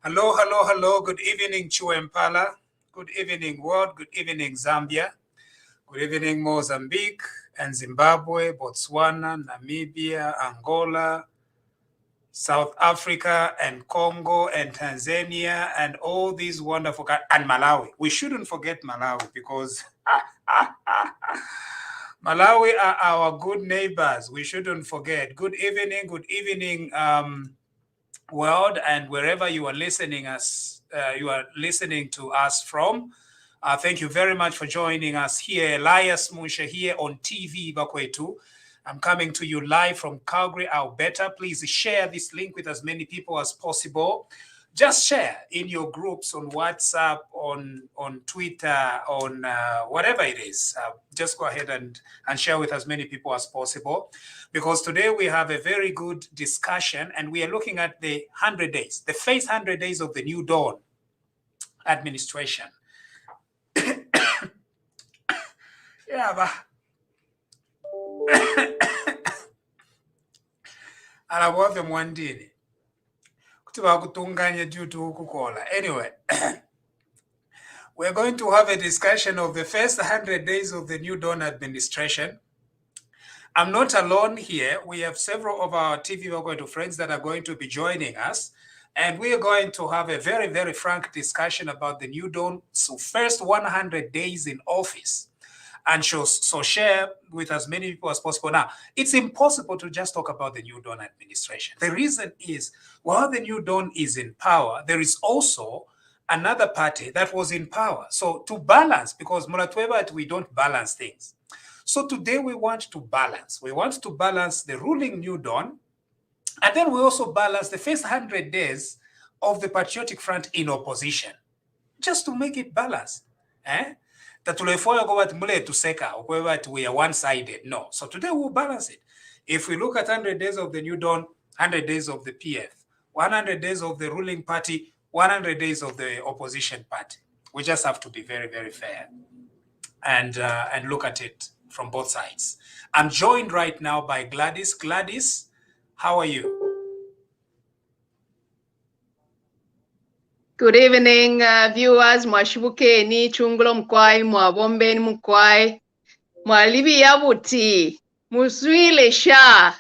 Hello, hello, hello. Good evening, Chuempala. Good evening, world. Good evening, Zambia. Good evening, Mozambique and Zimbabwe, Botswana, Namibia, Angola, South Africa and Congo and Tanzania and all these wonderful and Malawi. We shouldn't forget Malawi because Malawi are our good neighbors. We shouldn't forget. Good evening, world, and wherever you are listening to us from. Thank you very much for joining us here. Elias Munshya here on TVBAKWETU. I'm coming to you live from Calgary, Alberta. Please share this link with as many people as possible. just share in your groups on WhatsApp, on Twitter, on whatever it is. Just go ahead and share with as many people as possible, because today we have a very good discussion and we are looking at the 100 days, the first 100 days of the New Dawn administration. Yeah, but alabove mwandini kuti vakutunganya due to kukola. Anyway, we're going to have a discussion of the first 100 days of the New Dawn administration. I'm not alone here. We have several of our TVBAKWETU friends that are going to be joining us, and we are going to have a very, very frank discussion about the New Dawn. So first 100 days in office, and so share with as many people as possible. Now, it's impossible to just talk about the New Dawn administration. The reason is, while the New Dawn is in power, there is also another party that was in power. So to balance, because Muratweba, we don't balance things. So today we want to balance. We want to balance the ruling New Dawn, and then we also balance the first 100 days of the Patriotic Front in opposition, just to make it balanced. That we are one-sided. No. So today we'll balance it. If we look at 100 days of the New Dawn, 100 days of the PF, 100 days of the ruling party, 100 days of the opposition party, we just have to be very, very fair and look at it from both sides. I'm joined right now by Gladys. Gladys, how are you? Good evening, viewers. Mwashibukeni, chungulo mkwai, mwabombeni mkwai, mwalibi yabuti, muswile sha.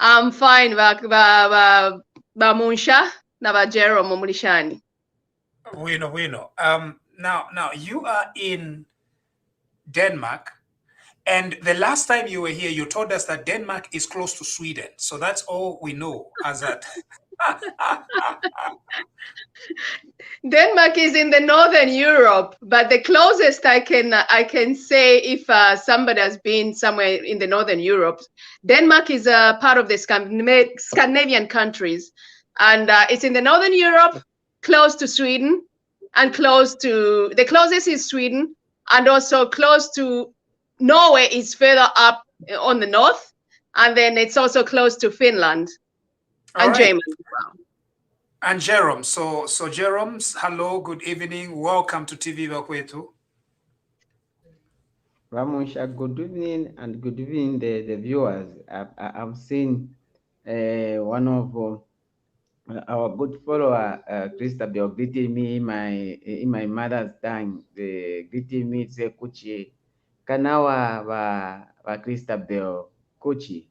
I'm fine, ba Munshya, na ba Jerome mulishani. We know. Now you are in Denmark, and the last time you were here, you told us that Denmark is close to Sweden. So that's all we know as that. Denmark is in the Northern Europe, but the closest I can say, if somebody has been somewhere in the Northern Europe, Denmark is a part of the Scandinavian countries, and it's in the Northern Europe, close to Sweden, and the closest is Sweden, and also close to Norway is further up on the north, and then it's also close to Finland and Germany as well. And Jerome, so Jerome, hello, good evening, welcome to TVBAKWETU. Munshya, good evening, and good evening the viewers. I've seen one of our good follower, Christabel, greeting me in my mother's tongue. Greeting me, say Kuchi, Kanawa wa Christabel Kuchi.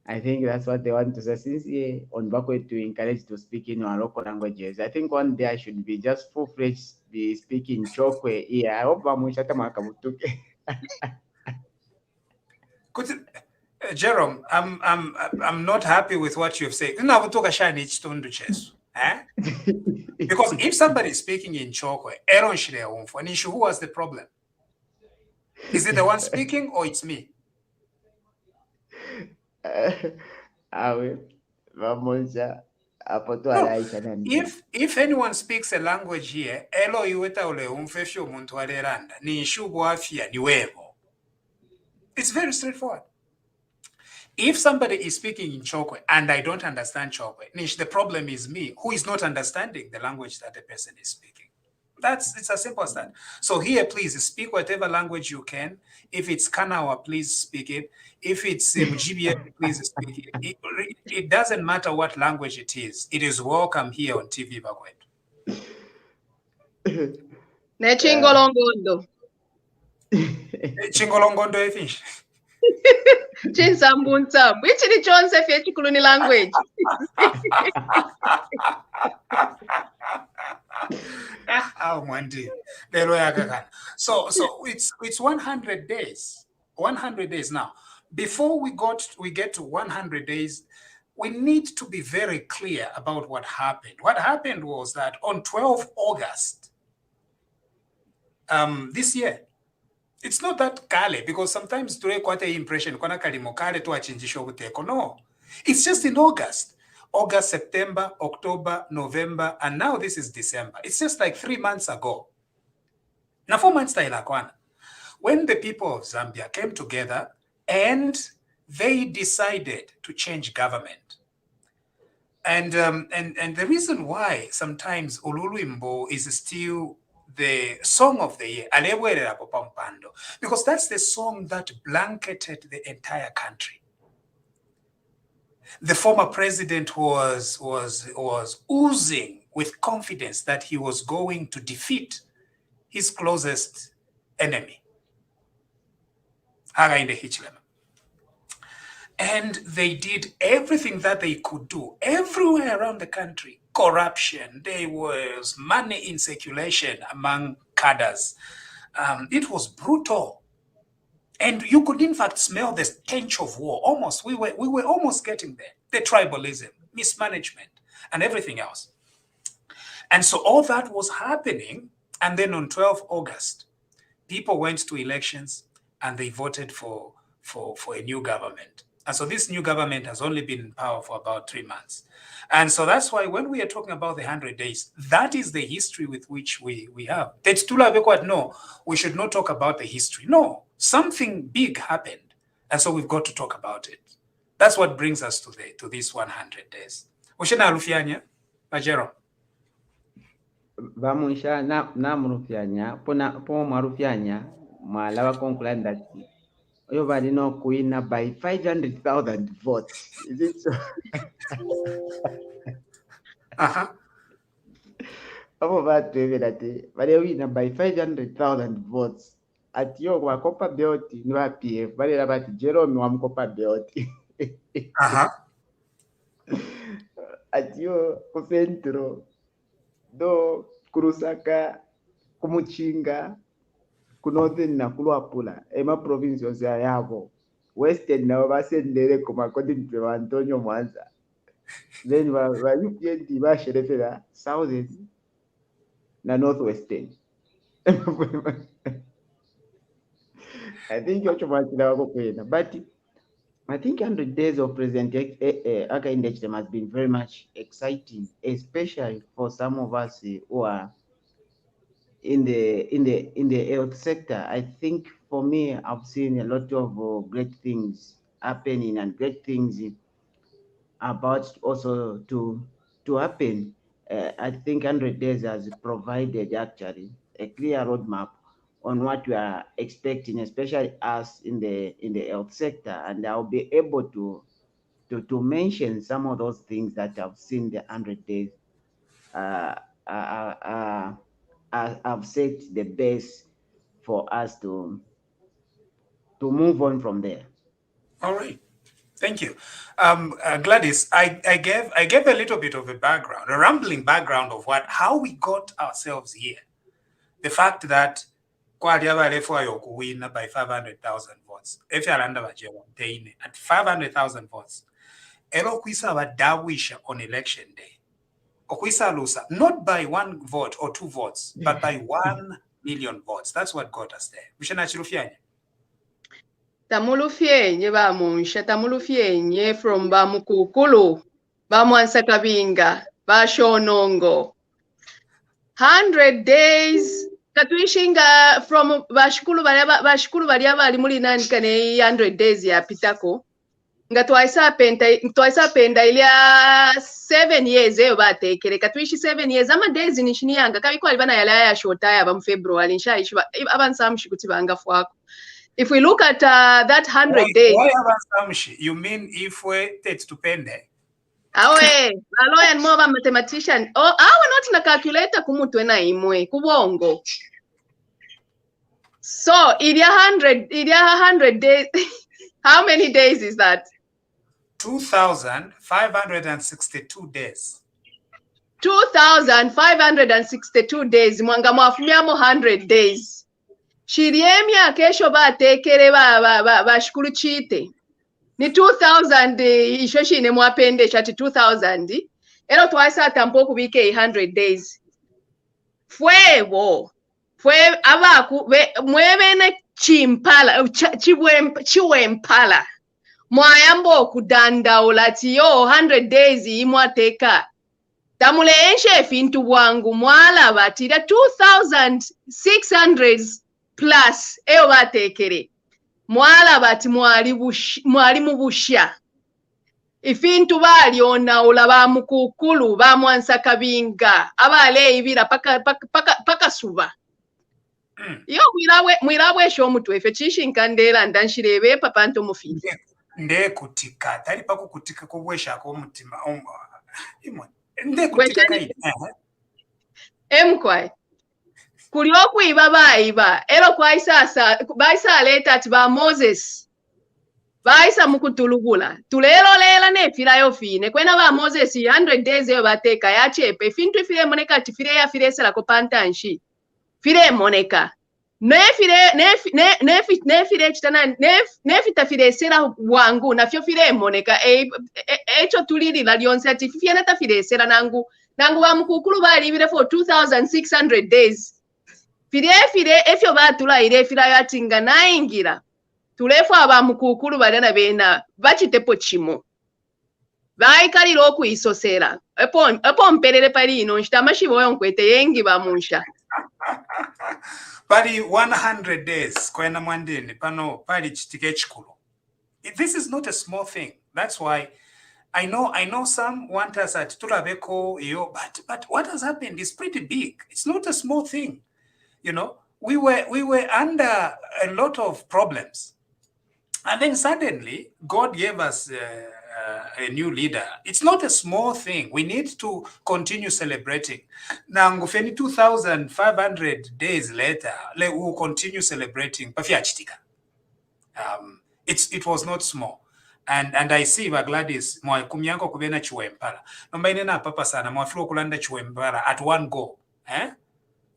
I think that's what they want to say. Since on Bakwe to encourage to speak in our local languages, I think one day I should be just full-fledged be speaking Chokwe. Yeah, I hope Jerome, I'm not happy with what you've said. Because if somebody is speaking in Chokwe, who was the problem? Is it the one speaking or it's me? If anyone speaks a language here, it's very straightforward. If somebody is speaking in Chokwe and I don't understand Chokwe, the problem is me, who is not understanding the language that the person is speaking. It's as simple as that. So here, please speak whatever language you can. If it's Kanawa, please speak it. If it's Mujibia, please speak it. It doesn't matter what language it is. It is welcome here on TVBAKWETU. Chingolongondo. Chingolongondo, I think. Chinsambuntsam. Which is John's Kuluni language? So it's 100 days. 100 days now. Before we get to 100 days, we need to be very clear about what happened. What happened was that on 12 August this year, it's not that kale, because sometimes to quite an impression, no, it's just in August. August, September, October, November, and now this is December. It's just like 3 months ago. Now 4 months when the people of Zambia came together and they decided to change government. And the reason why sometimes Ululimbo is still the song of the year, because that's the song that blanketed the entire country. The former president was oozing with confidence that he was going to defeat his closest enemy, Hakainde Hichilema. And they did everything that they could do everywhere around the country. Corruption, there was money in circulation among cadres. It was brutal. And you could in fact smell the stench of war. Almost, we were almost getting there. The tribalism, mismanagement, and everything else. And so all that was happening. And then on 12 August, people went to elections and they voted for a new government. And so this new government has only been in power for about 3 months. And so that's why when we are talking about the 100 days, that is the history with which we have. No, we should not talk about the history. No, something big happened. And so we've got to talk about it. That's what brings us to these 100 days. Ushena Rufianya, Majero. Munshya na Rufianya, po Rufianya, malawa konkulanda ki. Everybody know Queen by 500,000 votes. Is it so? About that, but they win by 500,000 votes. At your Wakopa Beoti, no PF, but about Jerome Wamkopa Beoti. At your Kufentro, do Kurusaka, Kumuchinga. Kunothing na Kuluapula, Emma province was Ayavo, Western Navasendere, according to Antonio Mwanza. Then you get the Basherefera, Southern, na Northwestern. I think you're too much now, but I think 100 days of President Hakainde has been very much exciting, especially for some of us who are in the health sector. I think for me, I've seen a lot of great things happening and great things about also to happen. I think 100 days has provided actually a clear roadmap on what we are expecting, especially us in the health sector. And I'll be able to mention some of those things that I've seen the 100 days have set the base for us to move on from there. All right. Thank you. Gladys, I gave a little bit of a background, a rambling background of how we got ourselves here. The fact that win by 500,000 votes. If you're under at 500,000 votes, on election day. Not by 1 vote or 2 votes, but by 1 million votes. That's what got us there. Tamulufyenye ba Munshya, tamulufyenye from ba Mukukulu, ba Mwansakabinga, ba Shonongo. 100 days katuishinga from bashukulu bali abali muri nani kane 100 days ya pitako. Nga twaisa penda ilia 7 years eyo batekere katuishi 7 years ama days nishinianga kabiko alibana yala ya shota ya ba February nshaishi abansamshi kuti banga fwako. If we look at that 100 days, why abansamshi? You mean if we take to pende? Awe, a lawyer and more mathematician. Oh, awe not na calculator kumutwe na imwe kubongo. So, idia 100 days. How many days is that? 2,562 days. 2,562 days. Mwanga mwafumiamo 100 days. Shiriemia kesho batekere bashukuru chite. Ni 2,000 ishoshi ne mwapende chati 2,000. Ero twaisa tampo kubike 100 days. Fwe abaku mwebene chimpala chiwempala. mwayambo kudandaula tiyo 100 days imwateka tamule enshe fintu bwangu mwala batira 2600 plus eyo batekere mwala bati mwali mu busha ifintu balyona olaba mukukulu bamwansa kabinga abale ibira paka suba iyo mwirabwe sho mutwefe chishinkandera ndanshirebe papa nto mufite ndekutika tari pakukutika kubwesha ko mutima ndekutika kai emkwai kulio kuiba baiba ero kwai sasa baisa leta ati ba Moses baisa mukutulugula tulelo lela nefira yo fine kwena ba Moses 100 days yo bateka yachepe fintu ifire moneka tifire ya fire sela ko pantanshi fire moneka nefire chitana nefita fire sela wangu na fyo fire moneka echo tuliri la lyonse ati fire nata fire sela nangu ba mukukulu bali ibire for 2600 days fire efyo batula ire fira yatinga naingira tulefu abamukukulu badana bena bachitepo chimo vaikalira okuisosera epo mperere palino nshitamashibo yonkwete yengi ba Munshya pali 100 days kwena mwandeni pano pali chitike chikulu. This is not a small thing. That's why I know some want us at tulabeko yo, but what has happened is pretty big. It's not a small thing. You know, we were under a lot of problems. And then suddenly, God gave us a new leader. It's not a small thing. We need to continue celebrating. Now, 2,500 days later, we will continue celebrating. It was not small. And I see Gladys, kumyanko kubena chiwempala. Nomba na papa sana, mwafilo kulanda chiwempala at one go.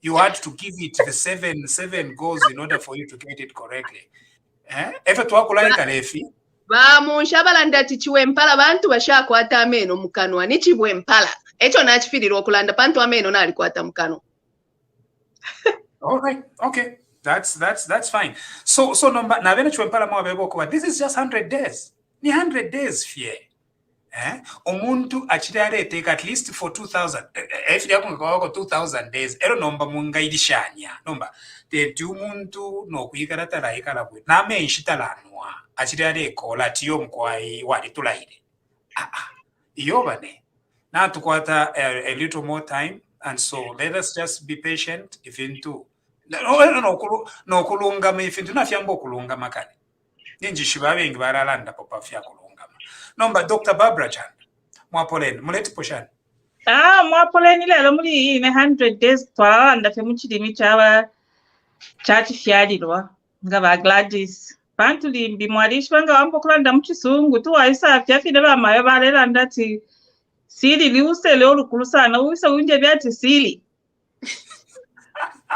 You had to give it the seven goals in order for you to get it correctly. Efe tuwakulani kalefi ba Munshya balanda tichiwempala bantu bashakwata ameno mukanwa ni chiwempala echo nachifirira okulanda pantu ameno nali kwata mukanwa. Okay, that's fine. So nomba na bena chiwempala mwa bebo kwa this is just 100 days. Ni 100 days fie. Omuntu achidare take at least for 2000 if yakungako 2000 days ero nomba mungaidishanya nomba te umuntu no kuyikarata la ikala bwe na menshitalanwa achidare kola tiyo mkwai wali tulaire iyo bane na tukwata a little more time, and so let us just be patient if into no kulunga if into na fyambo kulunga makani ninji shibabengi baralanda papa fya kulunga. Nomba Dr. Barbara Chan, mwapoleni, muleti poshani. Mwapoleni lelo muli 100 days twalanda fe muchilimi chachi fyalirwa nga ba Gladys. Bantu limbi mwalishi banga wambo kulanda muchisungu tuwaisa fyafine bamayo balelanda ati sili liuse leo lukulu sana uisa unje byati sili.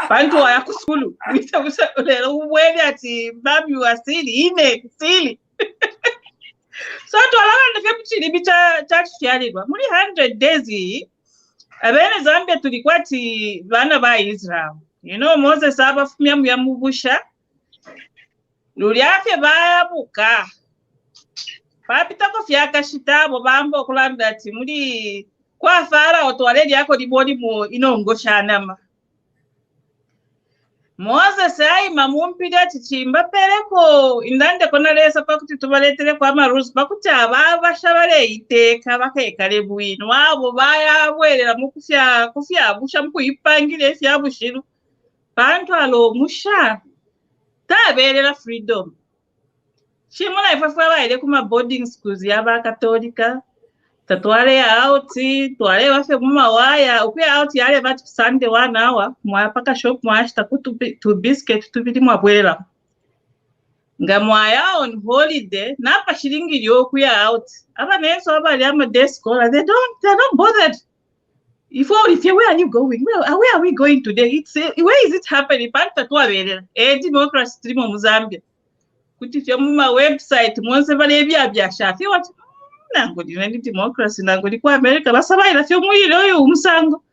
Bantu waya kusulu uisa lelo uwele ati babi wa sili ine sili. So twalanda fe muchilimi chachi fyalirwa muli 100 days abene Zambia tulikuwa ti bana ba Israel. You know, Moses abafumya mu yamubusha lulyafye babuka papitako fyaka shitabo bambo okulanda ati muli kwa Farao twaleli yako liboni mu inongoshanama Moses ayima mumpira chichimba pereko indande kona lesa pakuti tubaletere kwa maruzi pakuti ababasha bale iteka bakekale bwino abo bayabwerera mukufya busha mukuyipangire fya bushiru bantu alo musha taberera freedom shimona ifafa baile kuma boarding schools yaba katolika tatwale out twale bafe muma waya ukwe out yale bati Sunday 1 hour mwapaka shop mwashita kutu biscuit tubiri mwabwera nga mwaya on holiday napa shilingi lyo kuya out aba neso abali ama desk they're not bothered. If where are you going? Where are we going today? Where is it happening? Democracy stream mu Zambia. Kuti fya mu website monse bale bya shafi what nango ndi democracy nango ndi kwa America basabaira fyo muyire oyo umusango.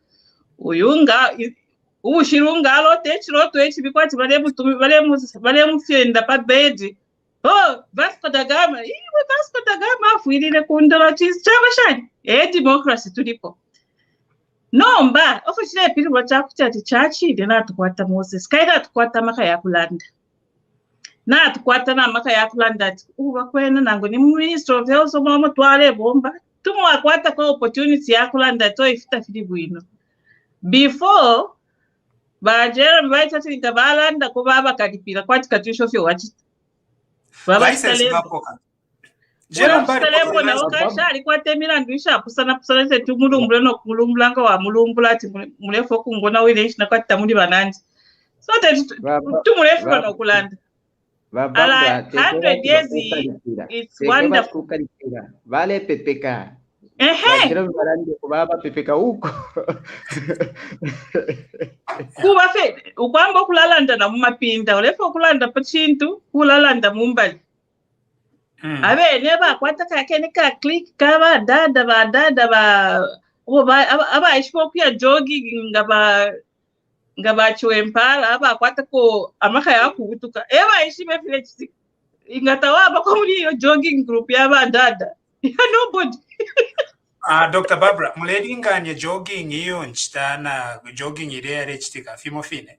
Uyunga ubushirunga alote chiro to echi bikwati bale mu fyenda pa bed Oh, Vasco da Gama. Iwe Vasco da Gama afuirire kundolo chabashani. Democracy tulipo. Nomba, officially people wachakuti ati chachi dena tukwata Moses. Kaida tukwata maka ya kulanda. Na tukwata na maka ya kulanda ati uwa kwena nango ni Minister of Health mama twale bomba. Tumu wakwata kwa opportunity ya kulanda to ifita filibu ino. Before bajera mbaita tinga balanda ko baba kadipira kwati katusho fyo wachita. Baba mapoka. Jerusalem na wakasha alikuwa temira ndwisha pusana se tumulumbula no kulumbulanga wa mulumbula ati mulefo kungona wile na kwata muri banandi. So that tumulefu no kulanda. Ala 100 years it's wonderful. Vale pepeka. Ehe. Baba pepeka huko. Kuba fe ukwamba kulalanda na mumapinda ulefo kulanda pachintu kulalanda mumbali. Abe neba kwata kakene ka click kaba dada ba aba ishpo pia jogging ngaba chuempala aba kwata ko amaka ya kubutuka eba ishime flex ingatawa aba ko muri yo jogging group ya ba dada nobody. Dr. Barbara muledi nganye jogging iyo nchitana jogging ile yale chitika fimo fine.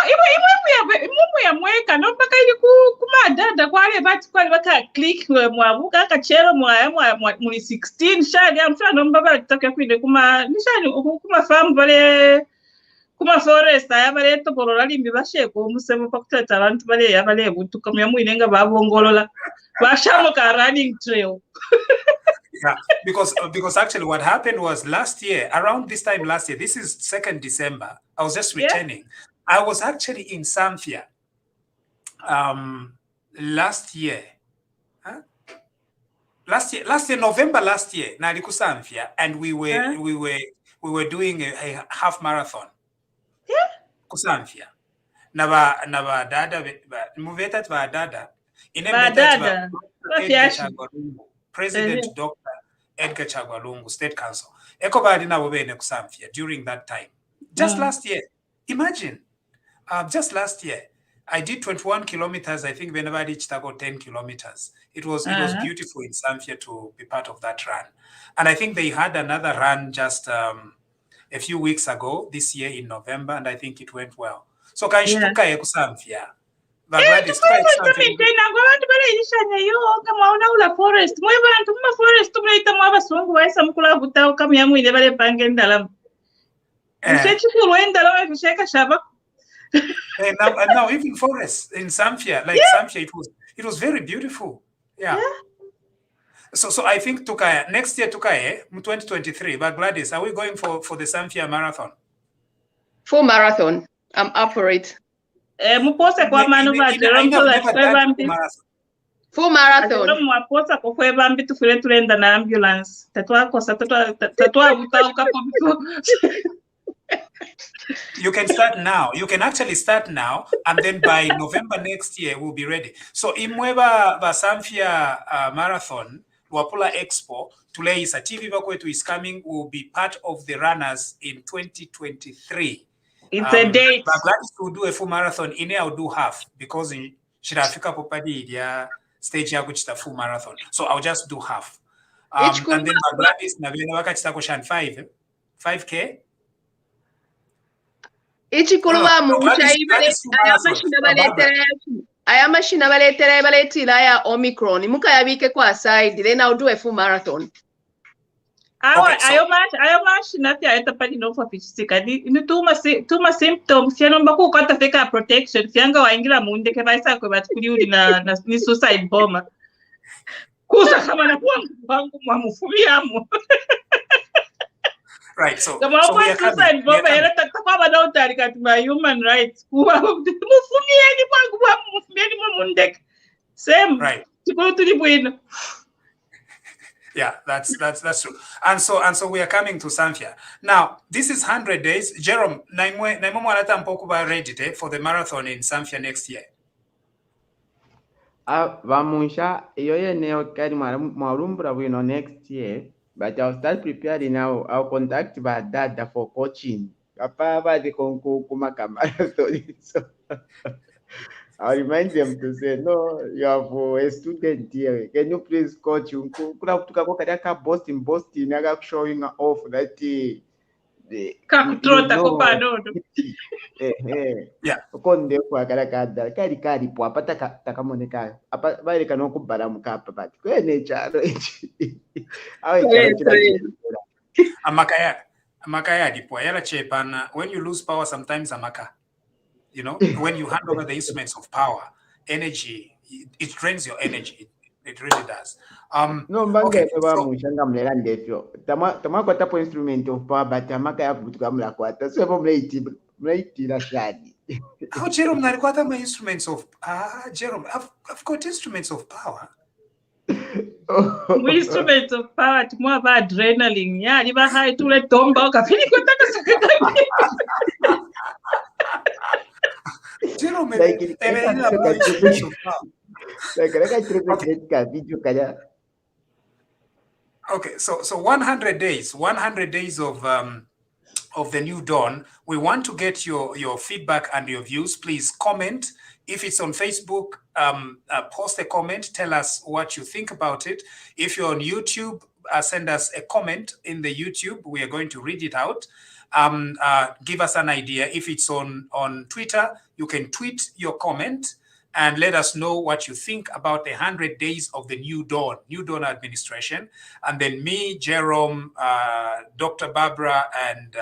Imu ya mweka no paka ili kuma dada kwale bati kwale baka click mwabuka akachero muli 16 shadi ya mfano mbaba tutaka kwinde kuma nishani kuma famu bale kuma forest ya bale to borola limbi basheko musemo pakutata abantu bale ya bale butuka muyamwinenga babongolola bashamo ka running trail. Yeah, because actually what happened was last year, around this time last year, this is 2nd December, I was just returning. Yeah. I was actually in Zambia last year, November last year, naliku Zambia, and we were doing a half marathon. Yeah. Kusambia. Naba dada muvetat ba dada. Dada. President Dr. Edgar Chagwalungu, State Council. Eko badi na wobene kusamfia during that time. Just last year. Imagine. Just last year. I did 21 kilometers. I think whenever I reached 10 kilometers. It was beautiful in Zambia to be part of that run. And I think they had another run just a few weeks ago, this year in November, and I think it went well. So kaishtuka ye kusamfia. Forest. Now even forest in Zambia, like Zambia, it was very beautiful. Yeah. So I think Tukaya next year, 2023. But Gladys, are we going for the Zambia marathon? Full marathon. I'm up for it. Mupose kwa manuva full marathon. Mwaposa kwa kwe bambi tufile tulenda na ambulance. Tatua utauka You can start now. You can actually start now, and then by November next year we'll be ready. So imweba Zambia marathon, Wapula Expo, Tuleisa TVBAKWETU is coming. Will be part of the runners in 2023. It's a date. But Gladys will do a full marathon. Ine I'll do half because Shirafika Popadi ya stage ya kuchita full marathon. So I'll just do half. And then Gladys na vile wakachita kushan 5K. Ichikuluwa Munshya aya mashina baletera ya Omicron muka yabike kwa side, then I'll do a full marathon. Ayo mashina pia etapani no for physical ni tuma symptoms ya nomba ku kwata feka protection fianga waingira munde ke baisa ko batukuli na ni suicide bomber kusa kama na kwangu mwamufumiamo. Right, so we are coming. Human rights. Same. Right. To go to the bueno. Yeah, that's true. And so we are coming to Zambia. Now, this is 100 days. Jerome, ready for the marathon in Zambia next year. Munshya, yoye neo kari marumbra wino next year. But I'll start preparing now. I'll contact my dad for coaching. Papa, the Konko Kumaka marathon. I'll remind them to say, no, you have a student here. Can you please coach you? Boasting, showing off that you Kakutrota know. kopanono. Yeah. Konde kwa kali po apata takamoneka apa bale kanokubala mukapa bati kwene chalo ichi awe chalo Amakaya dipwa yala chepana. When you lose power, sometimes amaka. You know, when you hand over the instruments of power, energy, it drains your energy. It really does. No mbanga Okay. ba mushanga mlela ndefyo. Tama kwa tapo instrument of power but amaka ya kutuka mla kwata. So hapo mlaitira shadi. How Jerome nalikwata my instruments of Jerome, I've got instruments of power. Instruments of power timwa ba adrenaline ya liba hai tule tomba ukafini kutaka sakata. Jerome, okay, so 100 days of the new dawn. We want to get your feedback and your views. Please comment. If it's on Facebook, post a comment. Tell us what you think about it. If you're on YouTube, send us a comment in the YouTube. We are going to read it out. Give us an idea. If it's on Twitter, you can tweet your comment and let us know what you think about the 100 days of the new dawn administration. And then me, Jerome, Dr. Barbara, and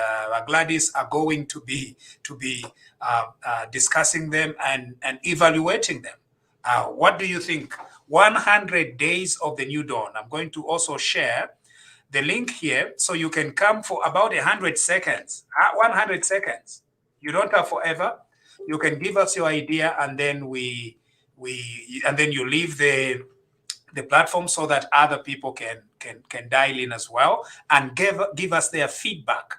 Gladys are going to be discussing them and evaluating them. What do you think? 100 days of the new dawn. I'm going to also share the link here so you can come for about 100 seconds. 100 seconds. You don't have forever. You can give us your idea, and then then you leave the platform so that other people can dial in as well and give us their feedback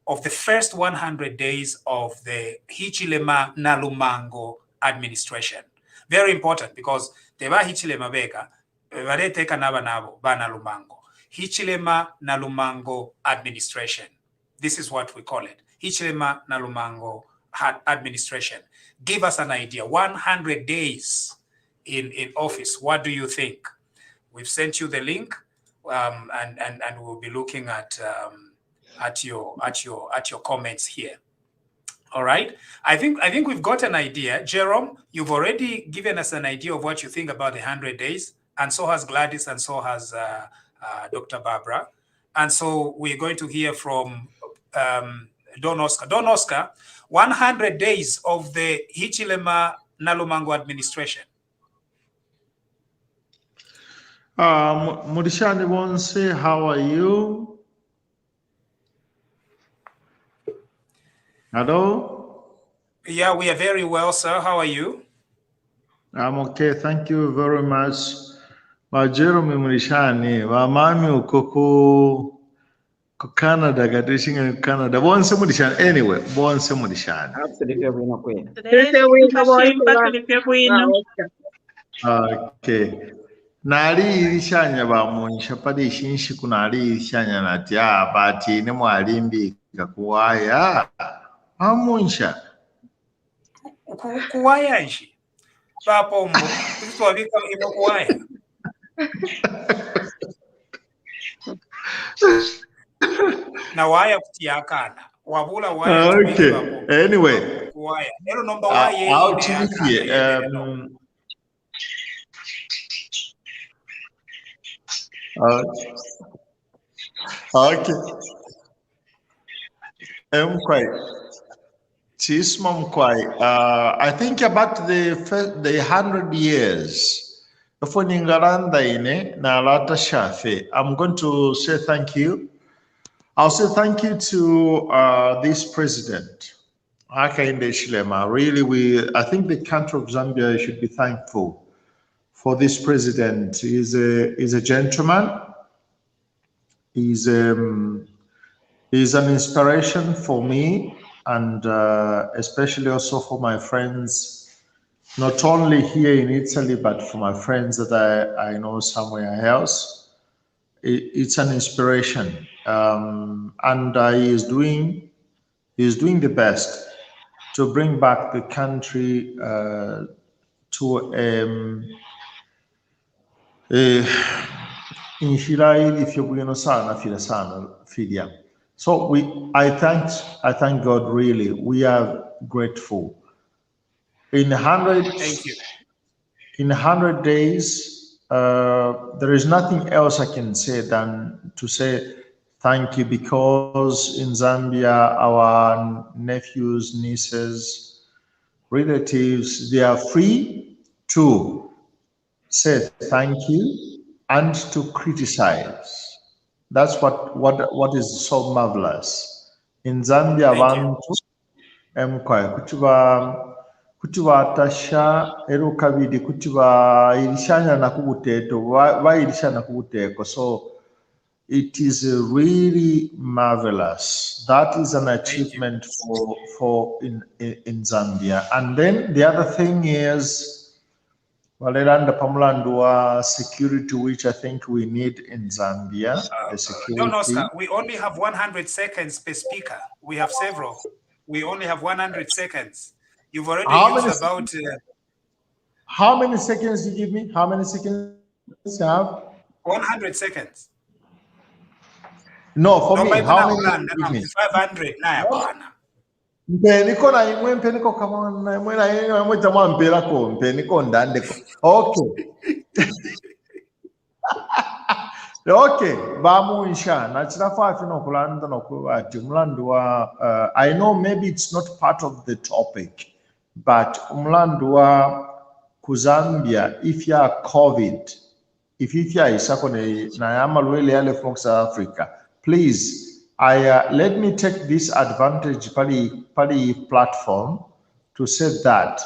of the first 100 days of the Hichilema Nalumango administration. Very important, because teba Hichilema beka bareteka naba nabo ba Nalumango. Hichilema Nalumango administration. This is what we call it. Hichilema Nalumango administration. Give us an idea. 100 days in office. What do you think? We've sent you the link, and we'll be looking at your comments here. All right. I think we've got an idea. Jerome, you've already given us an idea of what you think about the 100 days, and so has Gladys, and so has Dr. Barbara. And so we're going to hear from Don Oscar. Don Oscar, 100 days of the Hichilema Nalumango administration. Murishani Bonse, how are you? Hello? Yeah, we are very well, sir. How are you? I'm okay. Thank you very much. Jerome Murishani, mami ukoko Canada, Gadishing Canada. Bonse Murishani. Anyway, Bonse Murishani. Okay. Nali irishanya ba Munshya padi shinshi kunali irishanya natia bati ne mwalimbi kakuwaya Munshya kuwaya nshi papombo twabika imo kuwaya. Na waya kutiakana wabula waya. Okay, anyway, kuwaya ero nomba waye okay. I think about the 100 years. I'm going to say thank you. I'll say thank you to this president, Hakainde Hichilema. Really, I think the country of Zambia should be thankful for this president. He's a gentleman. He's an inspiration for me, and especially also for my friends, not only here in Italy, but for my friends that I know somewhere else. It's an inspiration, and he's doing the best to bring back the country to inshira if you're going to sana so I thank God, really. We are grateful. In 100 days, there is nothing else I can say than to say thank you, because in Zambia, our nephews, nieces, relatives, they are free to say thank you and to criticize. That's what is so marvelous. In Zambia, abantu kutiba tasha eruka bidi kutiba ilishanya na kubuteto wa ilishana kubuteko. So it is really marvelous. That is an achievement for in Zambia. And then the other thing is Valeranda Pamulandua security, which I think we need in Zambia. The security. No, Oscar, we only have 100 seconds per speaker. We have several. We only have 100 seconds. You've already used about... how many seconds you give me? How many seconds you have? 100 seconds. No, for me, how many you give me? 500. Mpeniko na imwe mpeniko kama na imwe na imwe tamwa mpela ko mpeniko ndande ko. Okay. Okay, Munshya. Nachirafa afino kulanda no kubati umlandu wa I know maybe it's not part of the topic, but umlandu wa kuzambia if you are COVID, if you are isakone na yamalwele yale from South Africa, please let me take this advantage pali platform to say that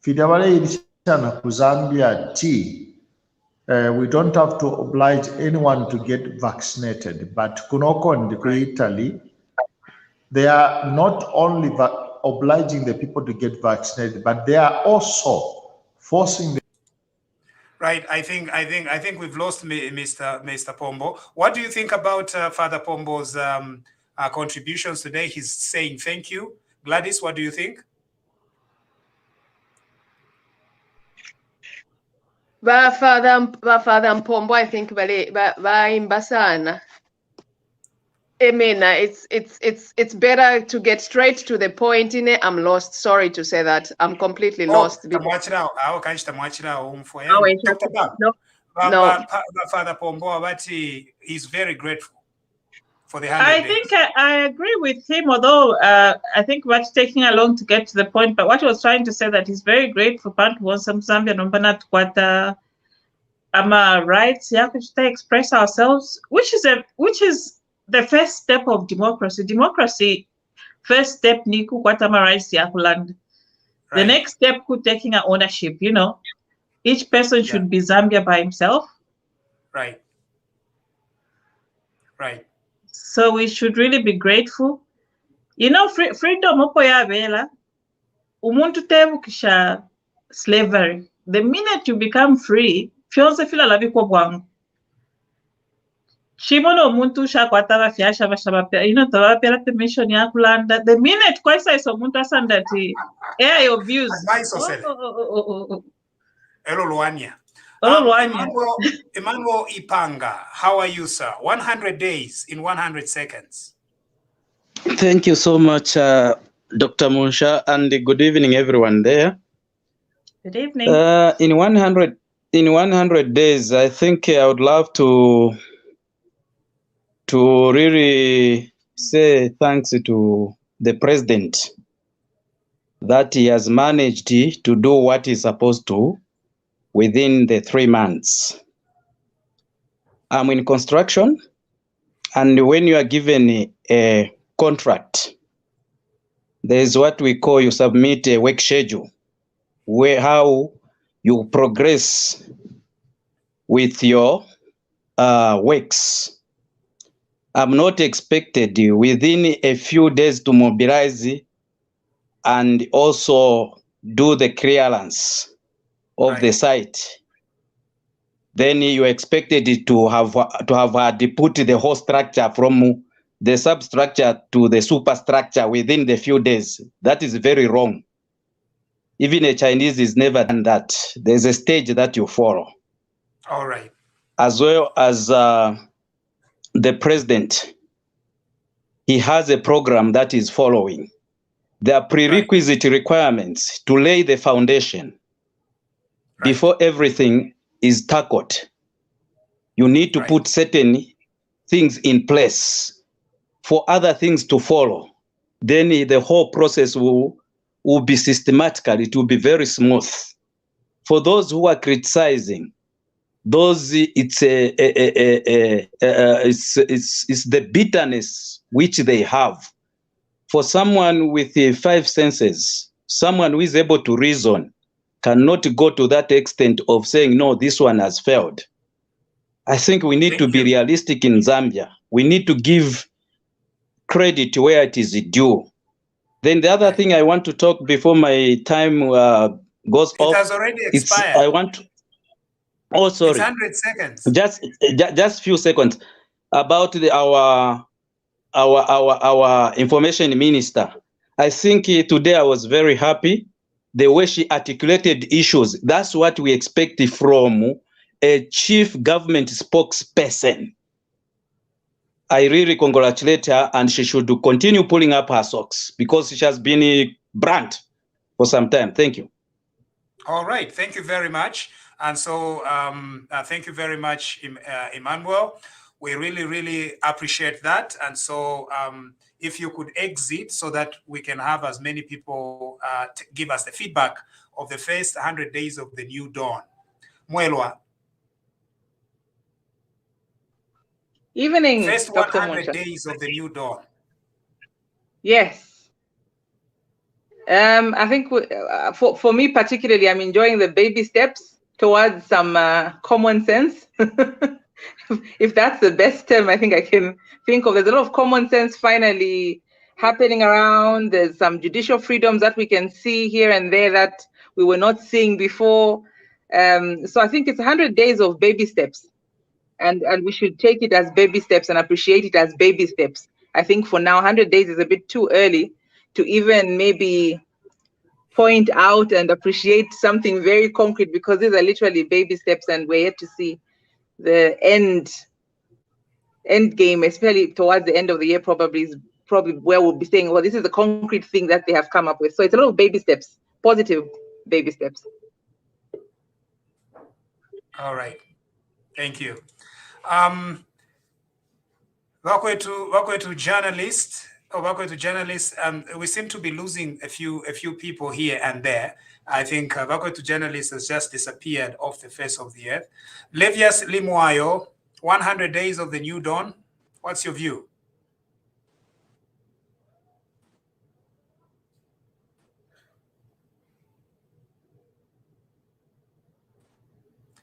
Fidawale Idishana Kuzambia T, we don't have to oblige anyone to get vaccinated, but Kunoko and Italy, they are not only obliging the people to get vaccinated, but they are also forcing them. Right, I think we've lost Mr. Pombo. What do you think about Father Pombo's contributions today? He's saying thank you. Gladys, what do you think? Father Pombo, I think Imbasana. I mean, it's better to get straight to the point. I'm lost. Sorry to say that. I'm completely lost. No. Father Pombo, but he's very grateful for the 100 days. I think I agree with him, although I think what's taking along to get to the point. But what he was trying to say that he's very grateful for some Zambia nombana tukwata ama rights ya to express ourselves, which is the first step of democracy. Democracy, first step ni kukwata ama rights ya kuland. The next step could taking a ownership. You know, each person should be Zambia by himself. Right. So we should really be grateful. You know, freedom opo ya vela. Umuntu tebukisha slavery. The minute you become free, fionse fila lavi kwa bwangu. Shimono umuntu shakwatava fiasha vashabapia. You know, tawapia permission ya kulanda. The minute kwa isa iso umuntu asandati air your views. Hello, Luania. Emmanuel Ipanga, how are you, sir? 100 days in 100 seconds. Thank you so much, Dr. Munshya, and good evening, everyone there. Good evening. In 100 days, I think I would love to really say thanks to the president that he has managed to do what he's supposed to within the 3 months. I'm in construction, and when you are given a contract, there's what we call, you submit a work schedule, where how you progress with your works. I'm not expected within a few days to mobilize and also do the clearance of the site. Then you expected to have put the whole structure from the substructure to the superstructure within the few days. That is very wrong. Even a Chinese is never done that. There's a stage that you follow. All right. As well as the president, he has a program that is following. There are prerequisite requirements to lay the foundation before everything is tackled. You need to put certain things in place for other things to follow. Then the whole process will be systematical. It will be very smooth. For those who are criticizing, it's the bitterness which they have. For someone with 5 senses, someone who is able to reason, cannot go to that extent of saying, no, this one has failed. I think we need to be realistic in Zambia. We need to give credit where it is due. Then the other thing I want to talk before my time goes off. It has already expired. Oh, sorry. It's 100 seconds. Just few seconds about our information minister. I think today I was very happy the way she articulated issues. That's what we expect from a chief government spokesperson. I really congratulate her, and she should continue pulling up her socks because she has been brand for some time. Thank you. All right. Thank you very much. And so thank you very much, Emmanuel. We really, really appreciate that. And so if you could exit so that we can have as many people give us the feedback of the first 100 days of the new dawn. Mwelwa. Evening, First Dr. 100 Munshya. days of the new dawn. Yes. I think for me particularly, I'm enjoying the baby steps towards some common sense. If that's the best term I think I can think of. There's a lot of common sense finally happening around. There's some judicial freedoms that we can see here and there that we were not seeing before. So I think it's 100 days of baby steps. And we should take it as baby steps and appreciate it as baby steps. I think for now, 100 days is a bit too early to even maybe point out and appreciate something very concrete, because these are literally baby steps and we're yet to see the end game, especially towards the end of the year, probably where we'll be saying, well, this is the concrete thing that they have come up with. So it's a lot of baby steps, positive baby steps. All right. Thank you. Bakwetu journalist, we seem to be losing a few people here and there. I think Bakwetu journalist has just disappeared off the face of the earth. Levias Limuayo, 100 days of the new dawn. What's your view?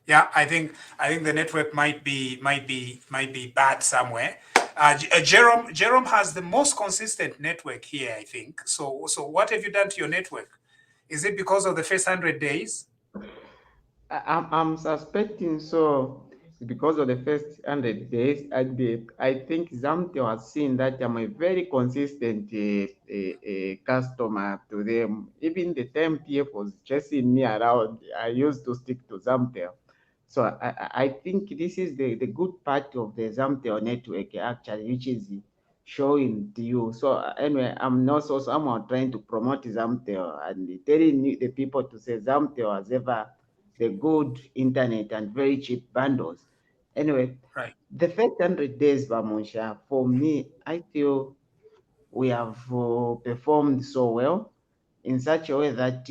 Yeah, I think the network might be bad somewhere. Jerome has the most consistent network here, I think. So what have you done to your network? Is it because of the first 100 days? I'm suspecting so. Because of the first 100 days, I think Zamtel has seen that I'm a very consistent customer to them. Even the time TF was chasing me around, I used to stick to Zamtel. So I think this is the good part of the Zamtel network actually, which is showing to you. So anyway, I'm not so someone trying to promote Zamtel and telling the people to say Zamtel has ever the good internet and very cheap bundles. Anyway, right. The first 100 days, Munshya, for me, I feel we have performed so well in such a way that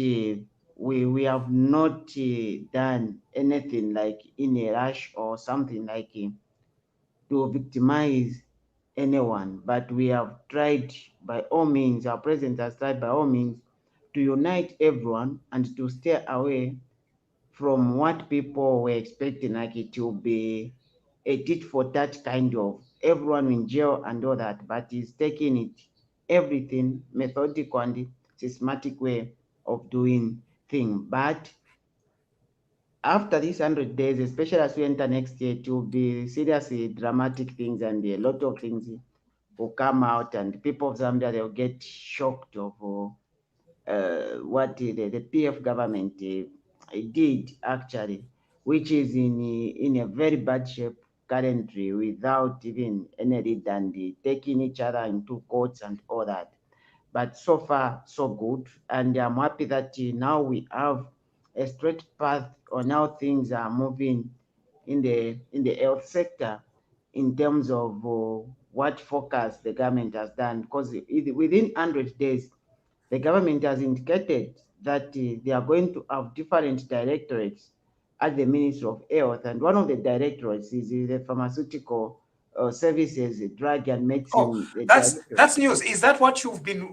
we have not done anything like in a rush or something like to victimize anyone, but we have tried by all means, our president has tried by all means to unite everyone and to stay away from what people were expecting, like it will be a tit for tat kind of everyone in jail and all that, but he's taking it everything methodical and systematic way of doing things. But after these 100 days, especially as we enter next year, it will be seriously dramatic things, and a lot of things will come out, and people of Zambia, they'll get shocked of what the PF government did actually, which is in a very bad shape currently, without even any lead and taking each other into courts and all that. But so far so good, and I'm happy that now we have a straight path on how things are moving in the health sector in terms of what focus the government has done, because within 100 days the government has indicated that they are going to have different directorates at the Ministry of Health, and one of the directorates is the pharmaceutical services, drug and medicine. Oh, that's news. Is that what you've been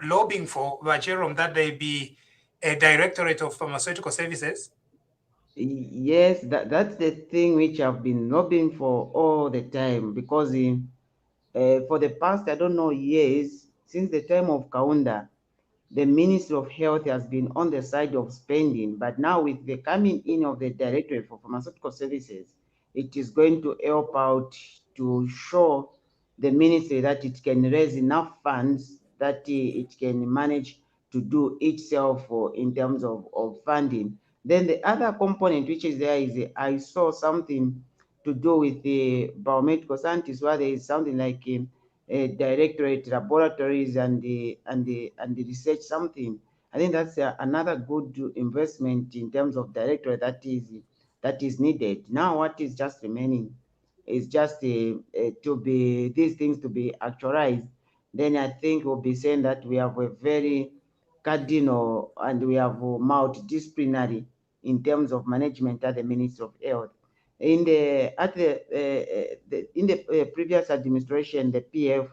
lobbying for, Jerome, that there be a directorate of pharmaceutical services? Yes, that's the thing which I've been lobbying for all the time, because for the past, I don't know, years, since the time of Kaunda, the Ministry of Health has been on the side of spending, but now with the coming in of the Directorate for Pharmaceutical Services, it is going to help out to show the ministry that it can raise enough funds that it can manage to do itself in terms of funding. Then the other component which is there is I saw something to do with the biomedical scientists, where there is something like directorate, laboratories, and the research something. I think that's another good investment in terms of directorate that is needed. Now what is just remaining is just to be these things to be actualized. Then I think we'll be saying that we have a very cardinal and we have multidisciplinary in terms of management at the Ministry of Health. In the previous administration, the PF,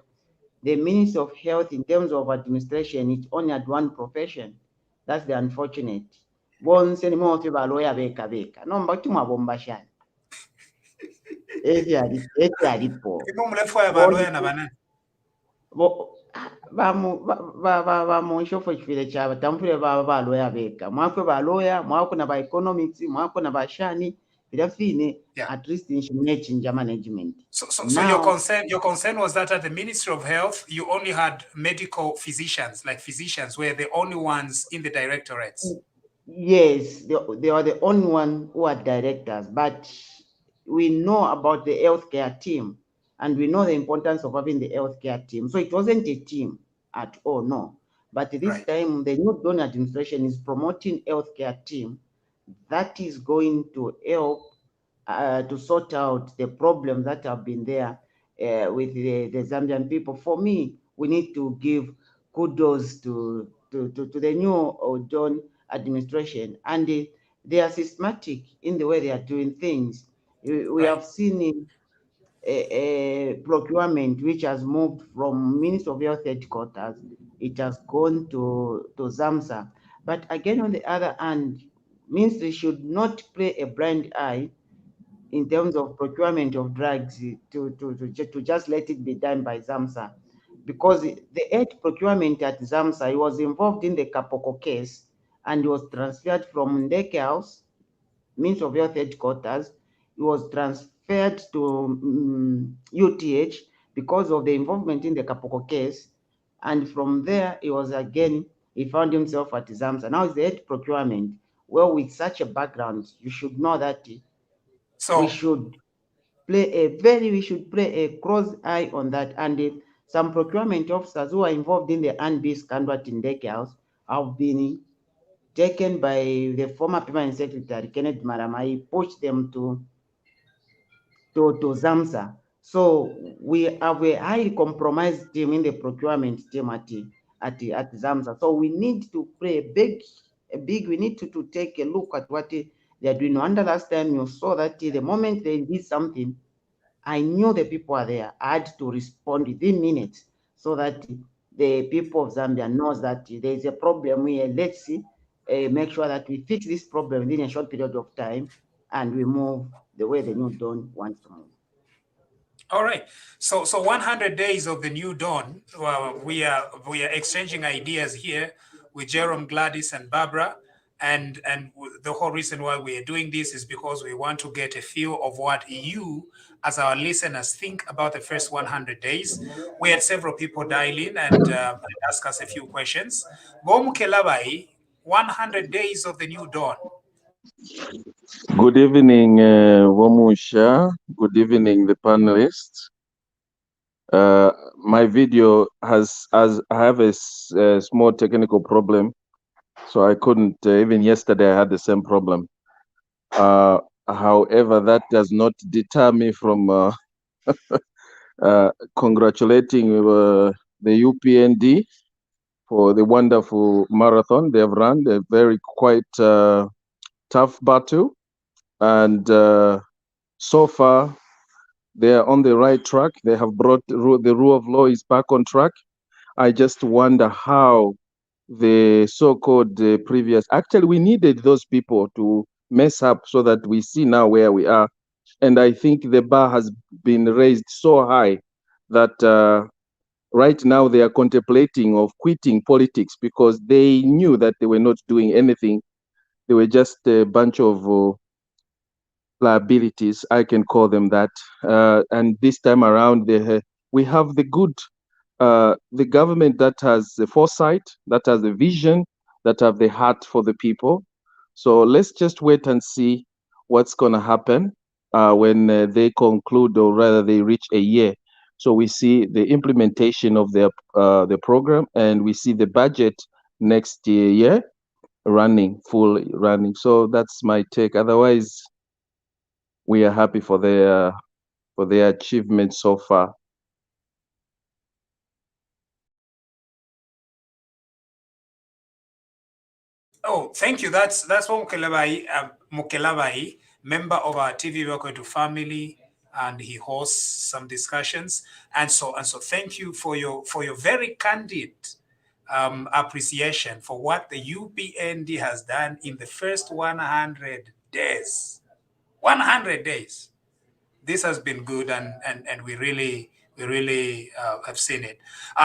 the Ministry of Health, in terms of administration, it only had one profession. That's the unfortunate. Bonse ni mo ba lawyer beka beka. No mba tumwa bomba shani. Eti alipo. Bamushofu chifile chaba tamfule ba lawyer beka. Mwakwe ba lawyer, mwako na ba economics, mwako na ba shani. Yeah. At least in management. So your concern was that at the Ministry of Health, you only had medical physicians, like physicians were the only ones in the directorates. Yes, they are the only one who are directors, but we know about the healthcare team, and we know the importance of having the healthcare team. So it wasn't a team at all, no. But this time, the new Dawn administration is promoting healthcare team that is going to help to sort out the problems that have been there with the Zambian people. For me, we need to give kudos to the new Dawn administration, and they are systematic in the way they are doing things. We have seen a procurement which has moved from Ministry of Health headquarters. It has gone to ZAMSA. But again, on the other hand, ministry should not play a blind eye in terms of procurement of drugs to just let it be done by ZAMSA. Because the head procurement at ZAMSA, he was involved in the Kapoko case, and he was transferred from Ndeke House, Ministry of Health headquarters. He was transferred to UTH because of the involvement in the Kapoko case. And from there, he found himself at ZAMSA. Now he's the head procurement. Well, with such a background, you should know that we should play a close eye on that. And some procurement officers who are involved in the ANB scandal at Ndeke House have been taken by the former permanent secretary, Kenneth Marama. He pushed them to ZAMSA. So we have a highly compromised team in the procurement team at ZAMSA. So we need to play we need to take a look at what they are doing. And the last time you saw that the moment they did something, I knew the people are there. I had to respond within minutes so that the people of Zambia knows that there is a problem here. Let's see, make sure that we fix this problem within a short period of time, and we move the way the new Dawn wants to move. All right. So 100 days of the new Dawn. We are exchanging ideas here with Jerome, Gladys, and Barbara. And the whole reason why we are doing this is because we want to get a feel of what you, as our listeners, think about the first 100 days. We had several people dial in and ask us a few questions. Bomukelabai, 100 days of the new dawn. Good evening, Munshya. Good evening, the panelists. My video I have a small technical problem, so I couldn't, even yesterday I had the same problem. However, that does not deter me from congratulating the UPND for the wonderful marathon they have run. A very quite tough battle, and so far they are on the right track. They have brought the rule of law is back on track. I just wonder how the so-called previous, actually we needed those people to mess up so that we see now where we are. And I think the bar has been raised so high that right now they are contemplating of quitting politics because they knew that they were not doing anything. They were just a bunch of liabilities, I can call them that. And this time around, we have the government that has the foresight, that has the vision, that have the heart for the people. So let's just wait and see what's going to happen when they conclude, or rather they reach a year. So we see the implementation of the program, and we see the budget next year fully running. So that's my take. Otherwise, we are happy for their achievements so far. Oh, thank you. That's Mukelabai, member of our TVBAKWETU family, and he hosts some discussions. And so thank you for your very candid appreciation for what the UPND has done in the first 100 days. 100 days. This has been good, and we really have seen it.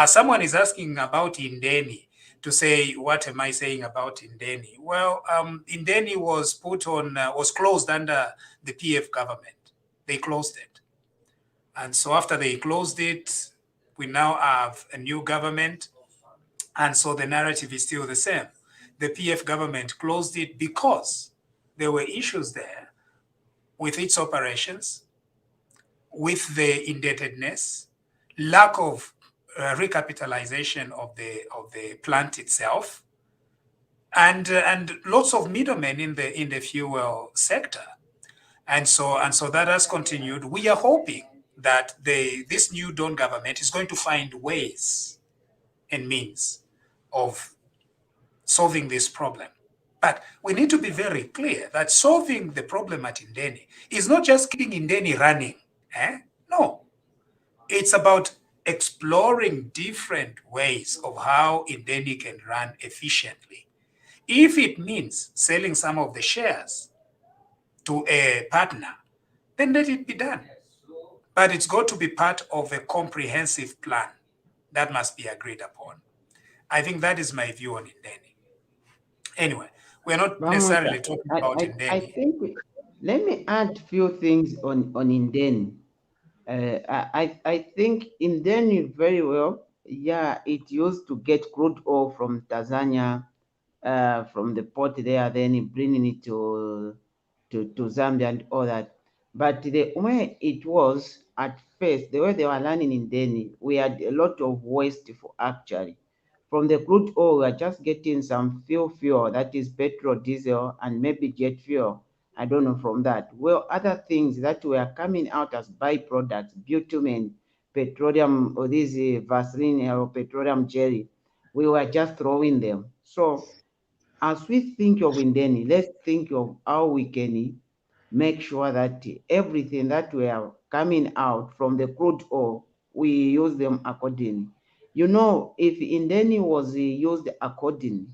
Someone is asking about Indeni, to say, what am I saying about Indeni? Well, Indeni was was closed under the PF government. They closed it. And so after they closed it, we now have a new government. And so the narrative is still the same. The PF government closed it because there were issues there with its operations, with the indebtedness, lack of recapitalization of the plant itself, and lots of middlemen in the fuel sector, and so that has continued. We are hoping that this new Dawn government is going to find ways and means of solving this problem. But we need to be very clear that solving the problem at Indeni is not just keeping Indeni running. No, it's about exploring different ways of how Indeni can run efficiently. If it means selling some of the shares to a partner, then let it be done. But it's got to be part of a comprehensive plan that must be agreed upon. I think that is my view on Indeni. Anyway, we're not necessarily talking about Indeni. I think let me add a few things on Indeni. I think Indeni very well. Yeah, it used to get crude oil from Tanzania, from the port there, then bringing it to Zambia and all that. But the way it was at first, the way they were running Indeni, we had a lot of waste for actually. From the crude oil, we are just getting some fuel, that is petrol, diesel, and maybe jet fuel. I don't know from that. Well, other things that were coming out as byproducts, bitumen, petroleum, or this Vaseline or petroleum jelly, we were just throwing them. So as we think of Indeni, let's think of how we can make sure that everything that we are coming out from the crude oil, we use them accordingly. You know, if Indeni was used accordingly,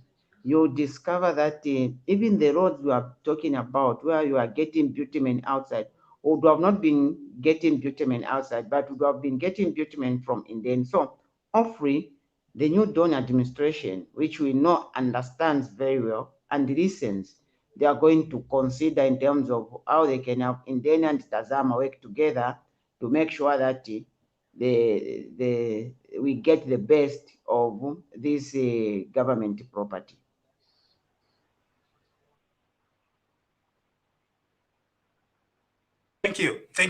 you discover that even the roads we are talking about, where you are getting bitumen outside, would have not been getting bitumen outside, but would have been getting bitumen from Indeni. So, hopefully, the new Dawn administration, which we know understands very well, and listens, they are going to consider in terms of how they can have Indeni and Tazama work together to make sure that we get the best of this government property. Thank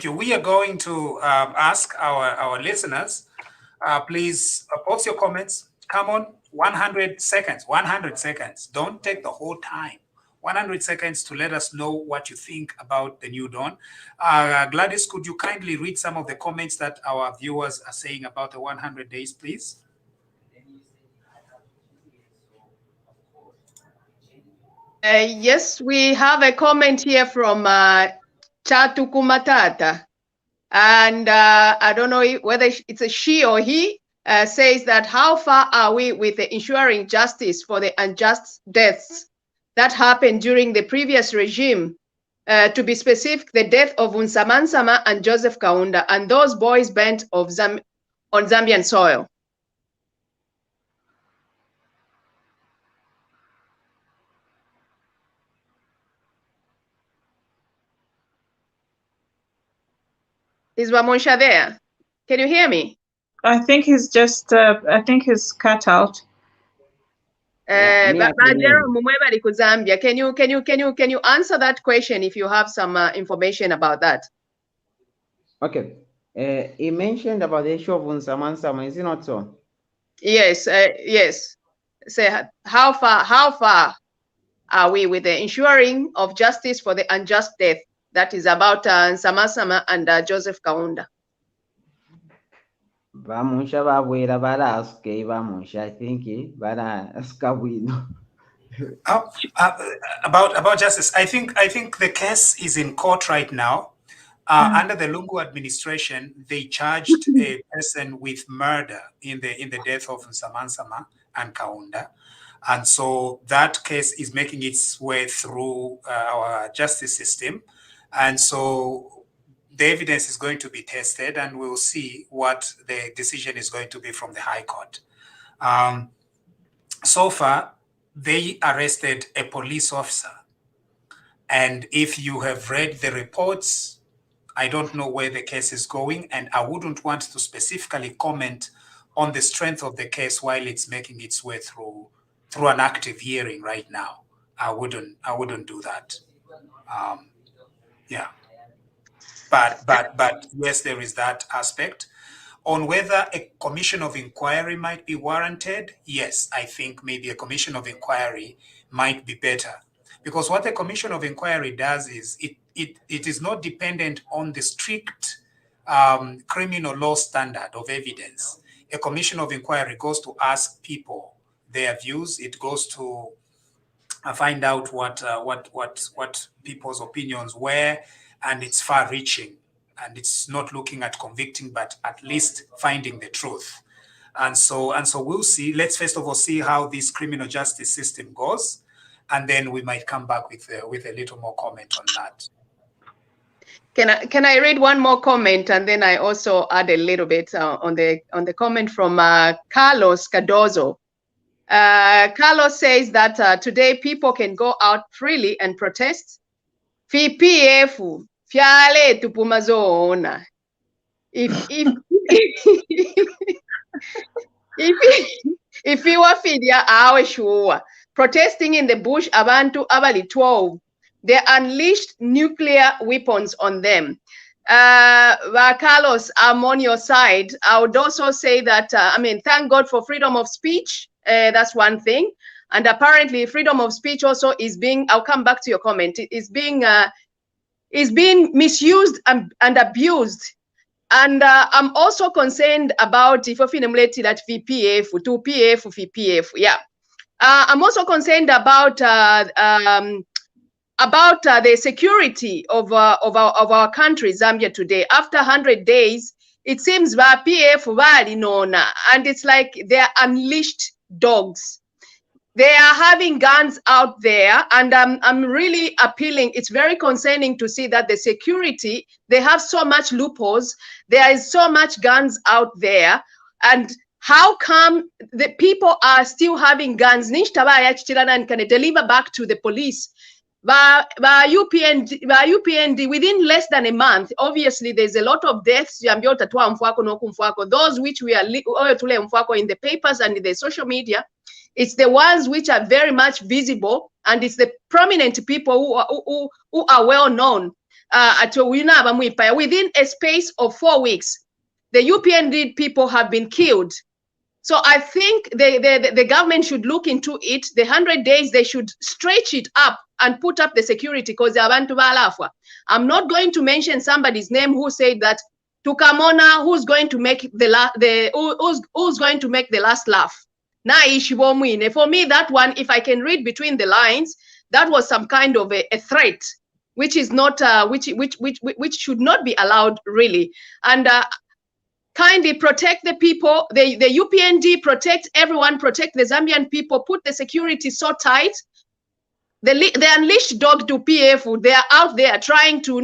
you. We are going to ask our listeners, please post your comments. Come on, 100 seconds, 100 seconds. Don't take the whole time. 100 seconds to let us know what you think about the new dawn. Gladys, could you kindly read some of the comments that our viewers are saying about the 100 days, please? Yes, we have a comment here from Chatukumatata. And I don't know whether it's a she or he, says that how far are we with ensuring justice for the unjust deaths that happened during the previous regime? To be specific, the death of Unsamansama and Joseph Kaunda and those boys burnt on Zambian soil. Is Munshya there? Can you hear me? I think he's just, I think he's cut out. Can you answer that question if you have some information about that? Okay. He mentioned about the issue of Unsamansama, is it not so? Yes, yes. Say how far are we with the ensuring of justice for the unjust death that is about Nsamasama and Joseph Kaunda? Bamusha babwera baraske bamusha, I think baraska wino. About justice, I think the case is in court right now. Under the Lungu administration, they charged a person with murder in the death of Nsamansama and Kaunda, and so that case is making its way through our justice system, and so the evidence is going to be tested, and we'll see what the decision is going to be from the High Court. So far, they arrested a police officer, and if you have read the reports, I don't know where the case is going, and I wouldn't want to specifically comment on the strength of the case while it's making its way through an active hearing right now. I wouldn't do that. Yeah. But yes, there is that aspect. On whether a commission of inquiry might be warranted, yes, I think maybe a commission of inquiry might be better. Because what a commission of inquiry does is it is not dependent on the strict criminal law standard of evidence. A commission of inquiry goes to ask people their views. It goes to find out what people's opinions were, and it's far-reaching. And it's not looking at convicting, but at least finding the truth. And so we'll see. Let's first of all see how this criminal justice system goes, and then we might come back with a little more comment on that. Can I read one more comment, and then I also add a little bit on the comment from Carlos Cardozo. Carlos says that today people can go out freely and protest. PPF fyale tupumazona. If you are fidia awe sure protesting in the bush abantu abali 12, they unleashed nuclear weapons on them. Carlos, I'm on your side. I would also say that thank God for freedom of speech. That's one thing, and apparently freedom of speech also is being, I'll come back to your comment, is being misused and abused. And I'm also concerned about if that VPF, 2PF, VPF. Yeah. I'm also concerned about the security of our country, Zambia, today. After 100 days, it seems PF vali nona, and it's like they're unleashed dogs. They are having guns out there, and I'm really appealing. It's very concerning to see that the security, they have so much loopholes. There is so much guns out there, and how come the people are still having guns? Can deliver back to the police. UPND within less than a month. Obviously, there's a lot of deaths. Those which we are in the papers and in the social media. It's the ones which are very much visible, and it's the prominent people who are well known. Within a space of 4 weeks, the UPND people have been killed. So I think the government should look into it. The 100 days, they should stretch it up and put up the security, because I'm not going to mention somebody's name who said that Tukamona, who's going to make who's going to make the last laugh. For me, that one, if I can read between the lines, that was some kind of a threat, which is not which should not be allowed, really. And kindly protect the people, the UPND, protect everyone, protect the Zambian people, put the security so tight. The unleashed dog to PF, they are out there trying to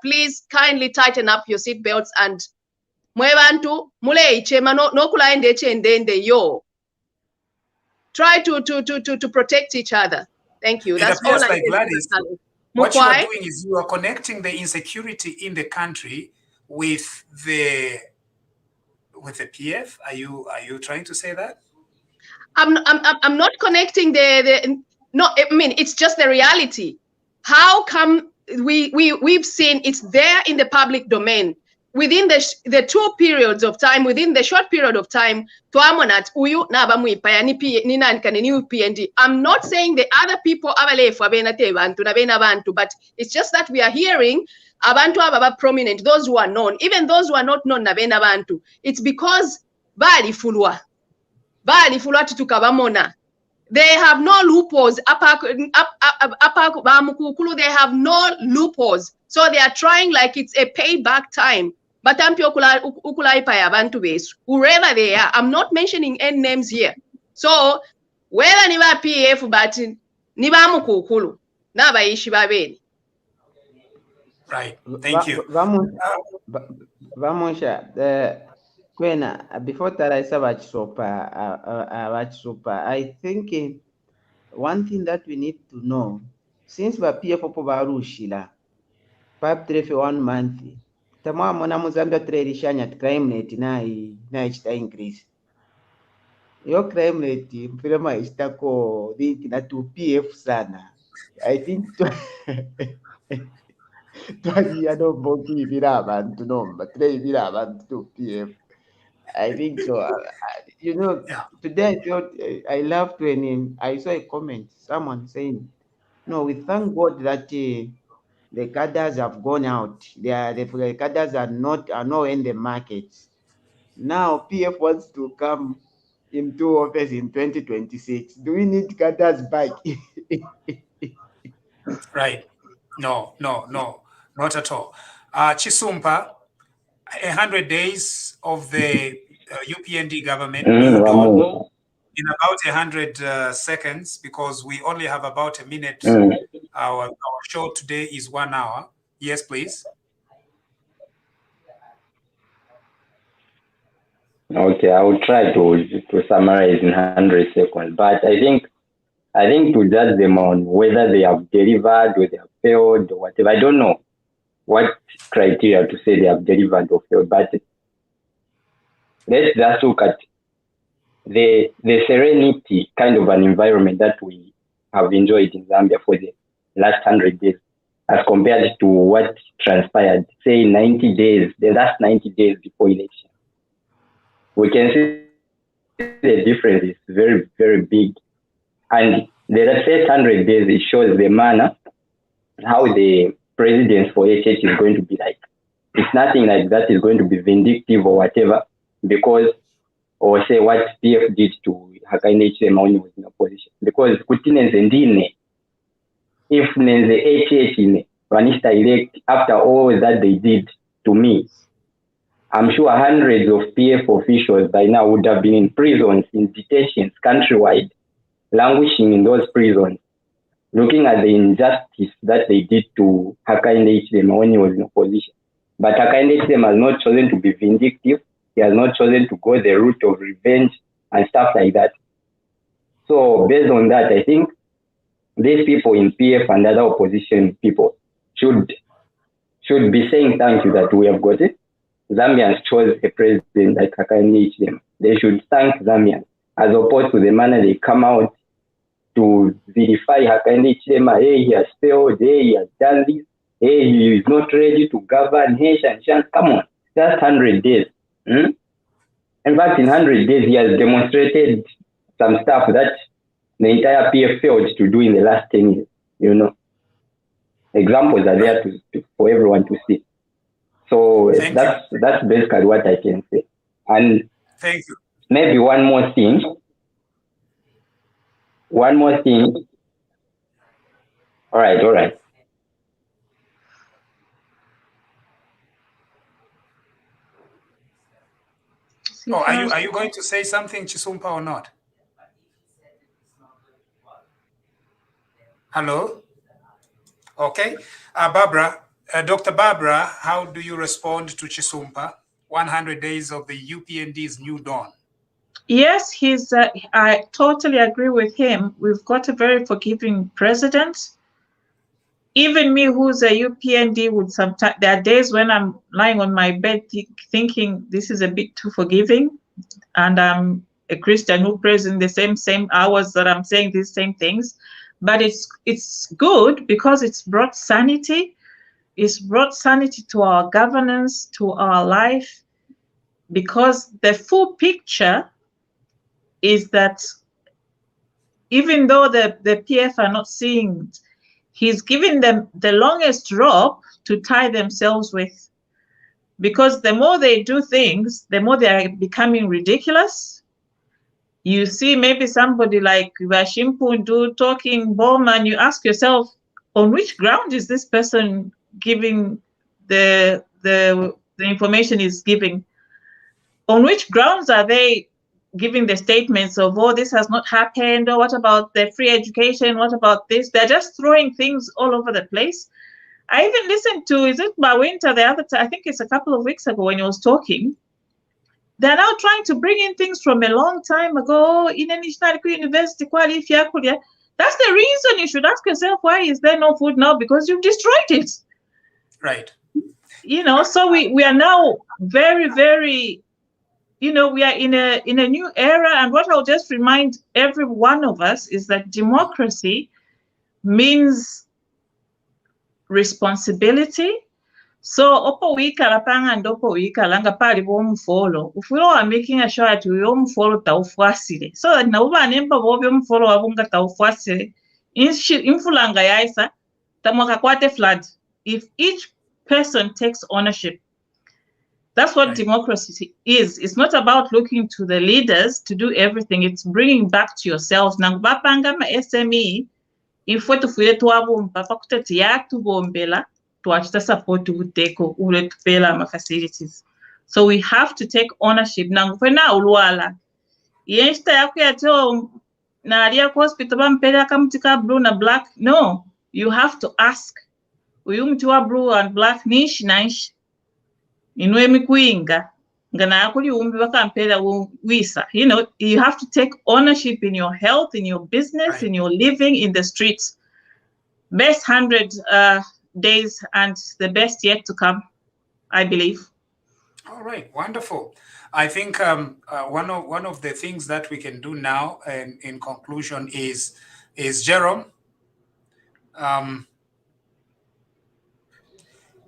please kindly tighten up your seat belts and try to protect each other. Thank you. That's all I like Gladys, what you are doing is you are connecting the insecurity in the country with the PF. Are you trying to say that? I'm not connecting no, I mean, it's just the reality. How come we've seen it's there in the public domain? Within the 2 periods of time, within the short period of time, I'm not saying the other people, but it's just that we are hearing abantu aba prominent, those who are known, even those who are not known. It's because they have no loopholes. They have no loopholes. So they are trying like it's a payback time. But wherever they are, I'm not mentioning any names here. So whether niba PF, but niba mukukulu, naba ishi babeni. Right. Thank you. Munshya, before that I think one thing that we need to know, since we PF barushila, pipe 3 for 1 month. Tamwa mona Mozambique tradishanya crime rate na ichita increase. Yo crime rate mpirema istako link na 2 PF sana. I think no boki vira abantu nomba 3 vira abantu 2 PF. I think so. You know, today I thought I laughed when I saw a comment, someone saying, "No, we thank God that the cadres have gone out. The cadres are not in the market. Now PF wants to come into office in 2026. Do we need cadres back?" Right. No, not at all. Chisumpa, 100 days of the UPND government in about 100 seconds, because we only have about a minute. Our show today is 1 hour. Yes, please. Okay, I will try to summarize in 100 seconds. But I think to judge them on whether they have delivered or they have failed or whatever, I don't know what criteria to say they have delivered or failed. But let's just look at the serenity kind of an environment that we have enjoyed in Zambia for the last 100 days as compared to what transpired, say, 90 days, the last 90 days before election. We can see the difference is very, very big. And the first 100 days, it shows the manner, how the presidents for HH is going to be like. It's nothing like that is going to be vindictive or whatever, because, or say what PF did to Hakainde Hichilema when he was in opposition. Because Kutinenze Ndine, if Nenze HH in Vanista elect, after all that they did to me, I'm sure hundreds of PF officials by now would have been in prisons, in detentions, countrywide, languishing in those prisons. looking at the injustice that they did to Hakainde Hichilema when he was in opposition. But Hakainde Hichilema has not chosen to be vindictive. He has not chosen to go the route of revenge and stuff like that. So based on that, I think these people in PF and other opposition people should be saying thank you that we have got it. Zambians chose a president like Hakainde Hichilema. They should thank Zambians as opposed to the manner they come out to vilify Hakainde Hichilema. Hey, he has failed. Hey, he has done this. Hey, he is not ready to govern. Hey, Shanshan, come on. That's 100 days. In fact, in 100 days, he has demonstrated some stuff that the entire PF failed to do in the last 10 years. You know, examples are there for everyone to see. So that's basically what I can say. And thank you. Maybe one more thing. All right. Oh, are you going to say something, Chisumpa, or not? Hello? Okay. Barbara, Dr. Barbara, how do you respond to Chisumpa? 100 days of the UPND's new dawn. Yes, I totally agree with him. We've got a very forgiving president. Even me, who's a UPND, there are days when I'm lying on my bed thinking this is a bit too forgiving, and I'm a Christian who prays in the same hours that I'm saying these same things. But it's good because it's brought sanity. It's brought sanity to our governance, to our life, because the full picture is that even though the PF are not seeing it, he's giving them the longest rope to tie themselves with. Because the more they do things, the more they are becoming ridiculous. You see maybe somebody like Vashimpundu talking bomb, and you ask yourself, on which ground is this person giving the information he's giving? On which grounds are they giving the statements of, oh, this has not happened, or what about the free education, what about this? They're just throwing things all over the place. I even listened to, is it Bawinta the other time, I think it's a couple of weeks ago when he was talking. They're now trying to bring in things from a long time ago, in a national university. That's the reason you should ask yourself, why is there no food now? Because you've destroyed it. Right. You know, so we are now very, very, you know, we are in a new era. And what I'll just remind every one of us is that democracy means responsibility. So opo wikala panga ndopo wikala nga pali bomufolo ufuro wa making sure that we omufolo taufwasile so that na uba nemba bobe omufolo wabunga taufwasile infulanga yaisa tamoka kwate flood. If each person takes ownership, that's what democracy is. It's not about looking to the leaders to do everything. It's bringing back to yourselves. Nangubapanga ma SME ifwe tufile tuwabumba pakutati yatu bombela to support to take my facilities. So we have to take ownership. Now, for now, Luala, yes, na hospital bampela kamutika blue na black. No, you have to ask. Uyumtiwa blue and black nish nish. Inwe mikuinga. Ngana yakuli umbi bakampela wisa. You know, you have to take ownership in your health, in your business, in your living, in the streets. Best 100 days and the best yet to come, I believe. All right, wonderful. I think one of the things that we can do now, in conclusion, is Jerome.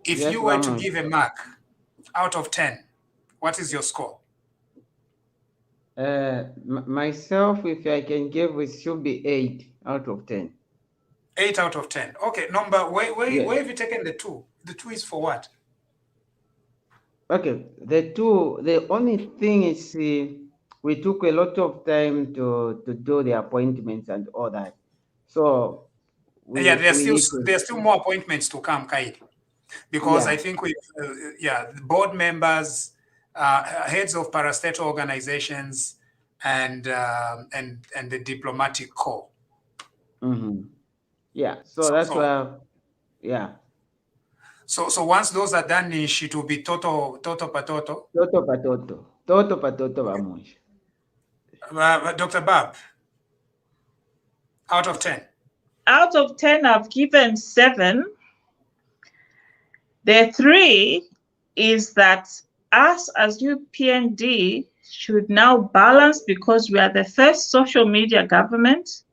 If Yes, you were to give a mark out of 10, what is your score? Myself, if I can give, it should be 8 out of 10. 8 out of 10. Okay, number, where have you taken the 2? The 2 is for what? Okay, the only thing is we took a lot of time to do the appointments and all that. So there's still more appointments to come, Kaid. Because I think the board members, heads of parastatal organizations, and the diplomatic corps. Mm-hmm. Yeah, so that's why, yeah. So once those are done, it will be toto pa toto. Toto pa toto. Toto pa toto ba Munshya. Dr. Bab, out of 10. Out of 10, I've given 7. The 3 is that us as UPND should now balance, because we are the first social media government.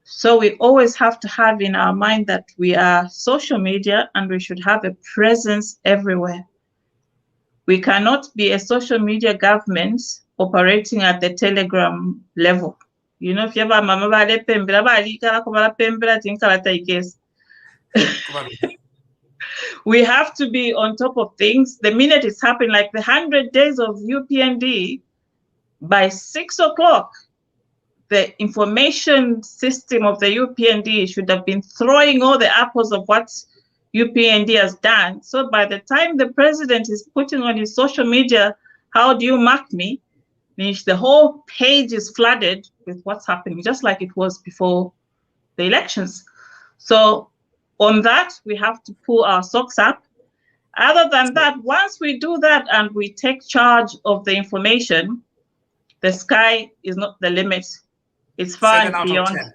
So we always have to have in our mind that we are social media and we should have a presence everywhere. We cannot be a social media government operating at the Telegram level. You know, if you have a mama we have to be on top of things. The minute it's happening, like the 100 days of UPND, by 6 o'clock, the information system of the UPND should have been throwing all the apples of what UPND has done. So by the time the president is putting on his social media, how do you mark me? The whole page is flooded with what's happening, just like it was before the elections. So on that, we have to pull our socks up. Other than that, once we do that and we take charge of the information, the sky is not the limit. It's far 7 out beyond. of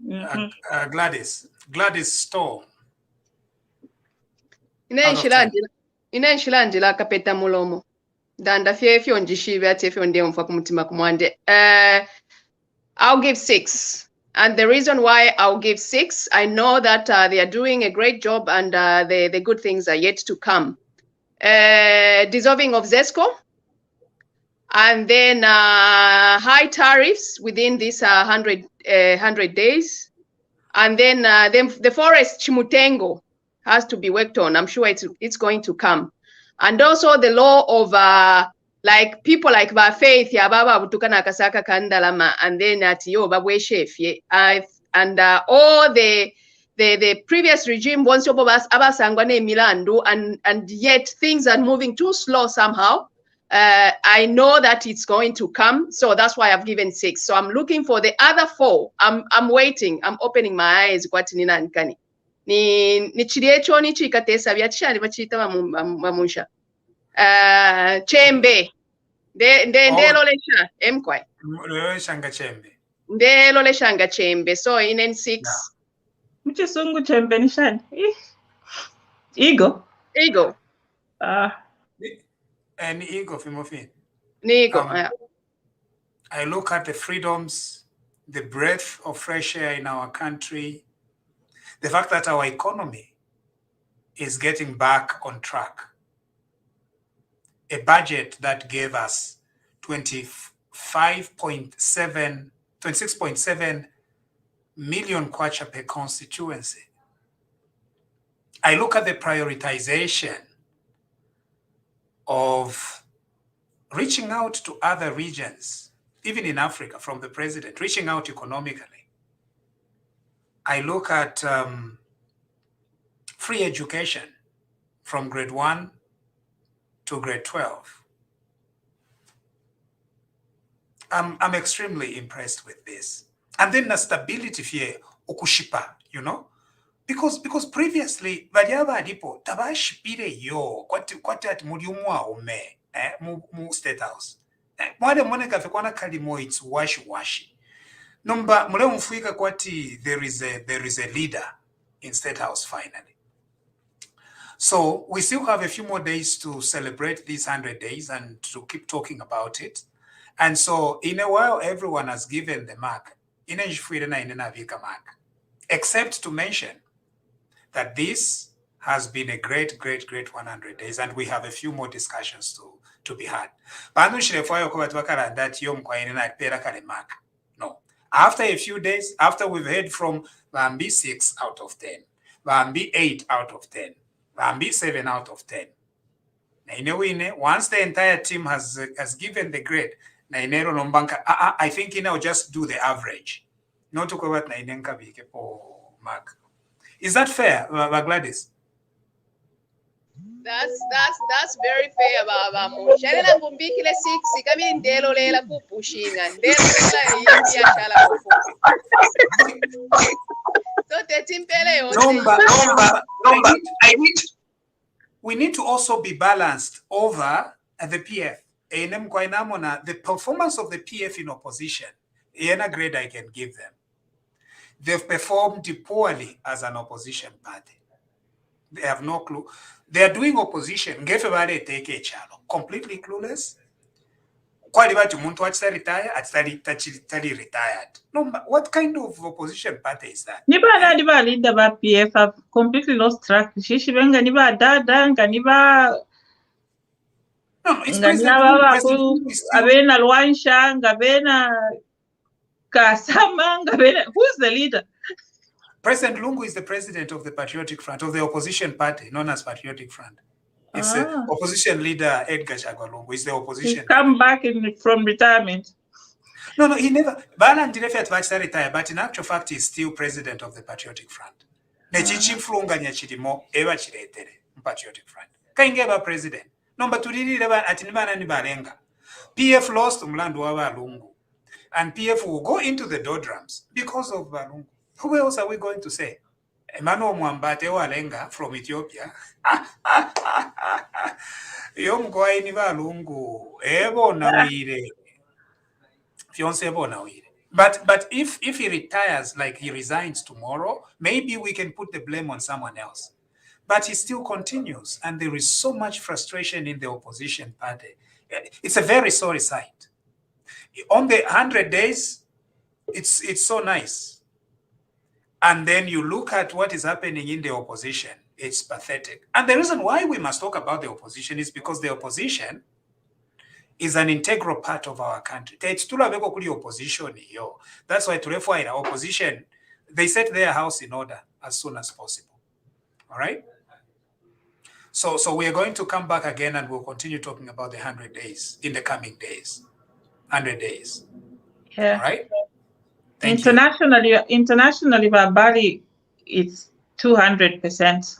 10. Gladys Storm. Inenshilandila kapeta mulomo. Danda fye njishive ati fye ndiye mfa kumutima kumwande. I'll give 6. And the reason why I'll give 6, I know that they are doing a great job and the good things are yet to come. Dissolving of ZESCO, and then high tariffs within this 100 days. And then the forest Chimutengo has to be worked on. I'm sure it's going to come. And also the law of like people like Faith, Baba Butukana Kasaka Kandalama, and then at Yo Babwe Chef, and all the previous regime wants to Abasangwane Milandu, and yet things are moving too slow somehow. I know that it's going to come, so that's why I've given 6. So I'm looking for the other 4. I'm waiting. I'm opening my eyes. Kwatinina nkani. Ni chiliecho ni chikatesa vyachani bachita Munshya. Chembe. Ndelo lesha emkwai. Shanga Chembe. Ndelo leshanga Chembe. So in 6. Mchisungu Chembe nishani. Ego. And ego Fimofin. Yeah. I look at the freedoms, the breath of fresh air in our country, the fact that our economy is getting back on track. A budget that gave us 26.7 million kwacha per constituency. I look at the prioritization of reaching out to other regions, even in Africa, from the president, reaching out economically. I look at free education from grade 1 to grade 12. I'm extremely impressed with this. And then the stability here, okushipa, you know, because previously Vadiava Adipo tabashipire yo kwati ati muliumwa ome mu State House. Mwade moneka fekwana kalimo it's washi. Number mule mfuika kwati there is a leader in State House finally. So we still have a few more days to celebrate these 100 days and to keep talking about it. And so in a while, everyone has given the mark. Except to mention that this has been a great 100 days, and we have a few more discussions to be had. No. After a few days, after we've heard from Bambi 6 out of 10, Bambi 8 out of 10, Bambi 7 out of 10. Once the entire team has given the grade, I think I'll just do the average. Not to go at mark. Is that fair, Gladys? That's very fair, Baba. Munshya ngumbikile 6 kami ndelo lela kupushinga ndelo lela We need to also be balanced over the PF. The performance of the PF in opposition, any grade I can give them. They've performed poorly as an opposition party. They have no clue. They are doing opposition. Completely clueless. Retired. No, what kind of opposition party is that? Niba leader ba PF have completely lost track. Shishibenga niba dada niba. No, it's President Lungu. Abena Luansha, Gabena Kasama, Gabena. Who's the leader? President Lungu is the president of the Patriotic Front, of the opposition party, known as Patriotic Front. It's opposition leader Edgar Chagwa Lungu is the opposition. He's come back from retirement. No, he never. Bala Ndirefe at retired, but in actual fact, he's still president of the Patriotic Front. Nechichi Flunga Nyachidimo, Eva Chiretere, Patriotic Front. Kaingeba president. Number 2, Atinibana Nibalenga. PF lost Mlandu wa Lungu. And PF will go into the doldrums because of Lungu. Who else are we going to say? Emmanuel Mwambate Walenga from Ethiopia. Yomgwai niba Lungu. Ebo nawire. Fiance ebo nawire. But if he retires like he resigns tomorrow, maybe we can put the blame on someone else. But he still continues, and there is so much frustration in the opposition party. It's a very sorry sight. On the 100 days, it's so nice. And then you look at what is happening in the opposition, it's pathetic. And the reason why we must talk about the opposition is because the opposition is an integral part of our country. That's why to opposition, they set their house in order as soon as possible. All right? So we are going to come back again and we'll continue talking about the 100 days in the coming days. 100 days. Yeah. All right? Internationally, Bali, it's 200%.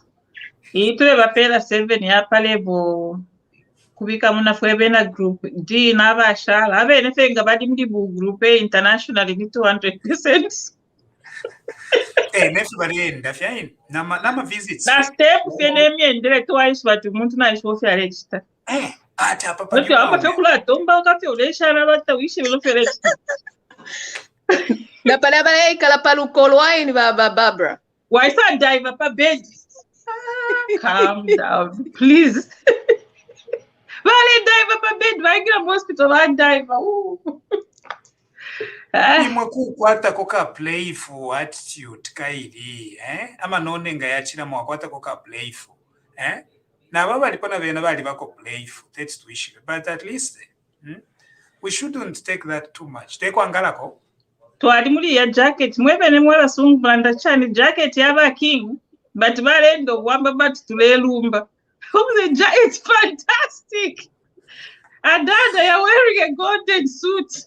Itwe bapela 7 ya pale bo kubika muna fwebena group D na bashala abe nefenga badi mdi bu group internationally ni 200%. Everybody nama visits. Na step fenemi endele twice but muntu na isho fe register. Ata papa. But apa fekula tomba ka fe olesha na bata wishi lo fe register. Na pala bale kala palu kolwa ni Barbara. Why sa dive pa bed? Calm down, please. Vale dive pa bed, why get hospital and dive? Kwata koka playful attitude kairi ama nonenga yachira mwakwata koka playful na baba alipona bena bali bako playful, that's the issue. But at least we shouldn't take that too much. Take wangalako twali muri ya jacket mwebene mwala sungbanda chani jacket yaba king but balendo wamba but tulelumba. It's fantastic. Adada, you're wearing a golden suit.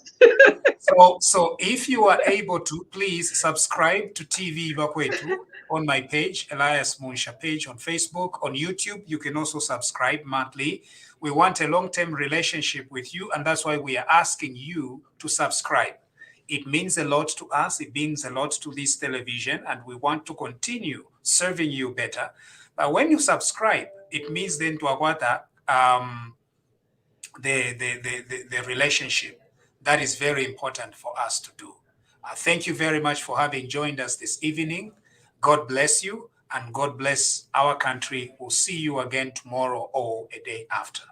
So if you are able to, please subscribe to TVBAKWETU on my page, Elias Munshya page on Facebook, on YouTube. You can also subscribe monthly. We want a long-term relationship with you, and that's why we are asking you to subscribe. It means a lot to us. It means a lot to this television, and we want to continue serving you better. But when you subscribe, it means then to Agwata, the relationship. That is very important for us to do. Thank you very much for having joined us this evening. God bless you, and God bless our country. We'll see you again tomorrow or a day after.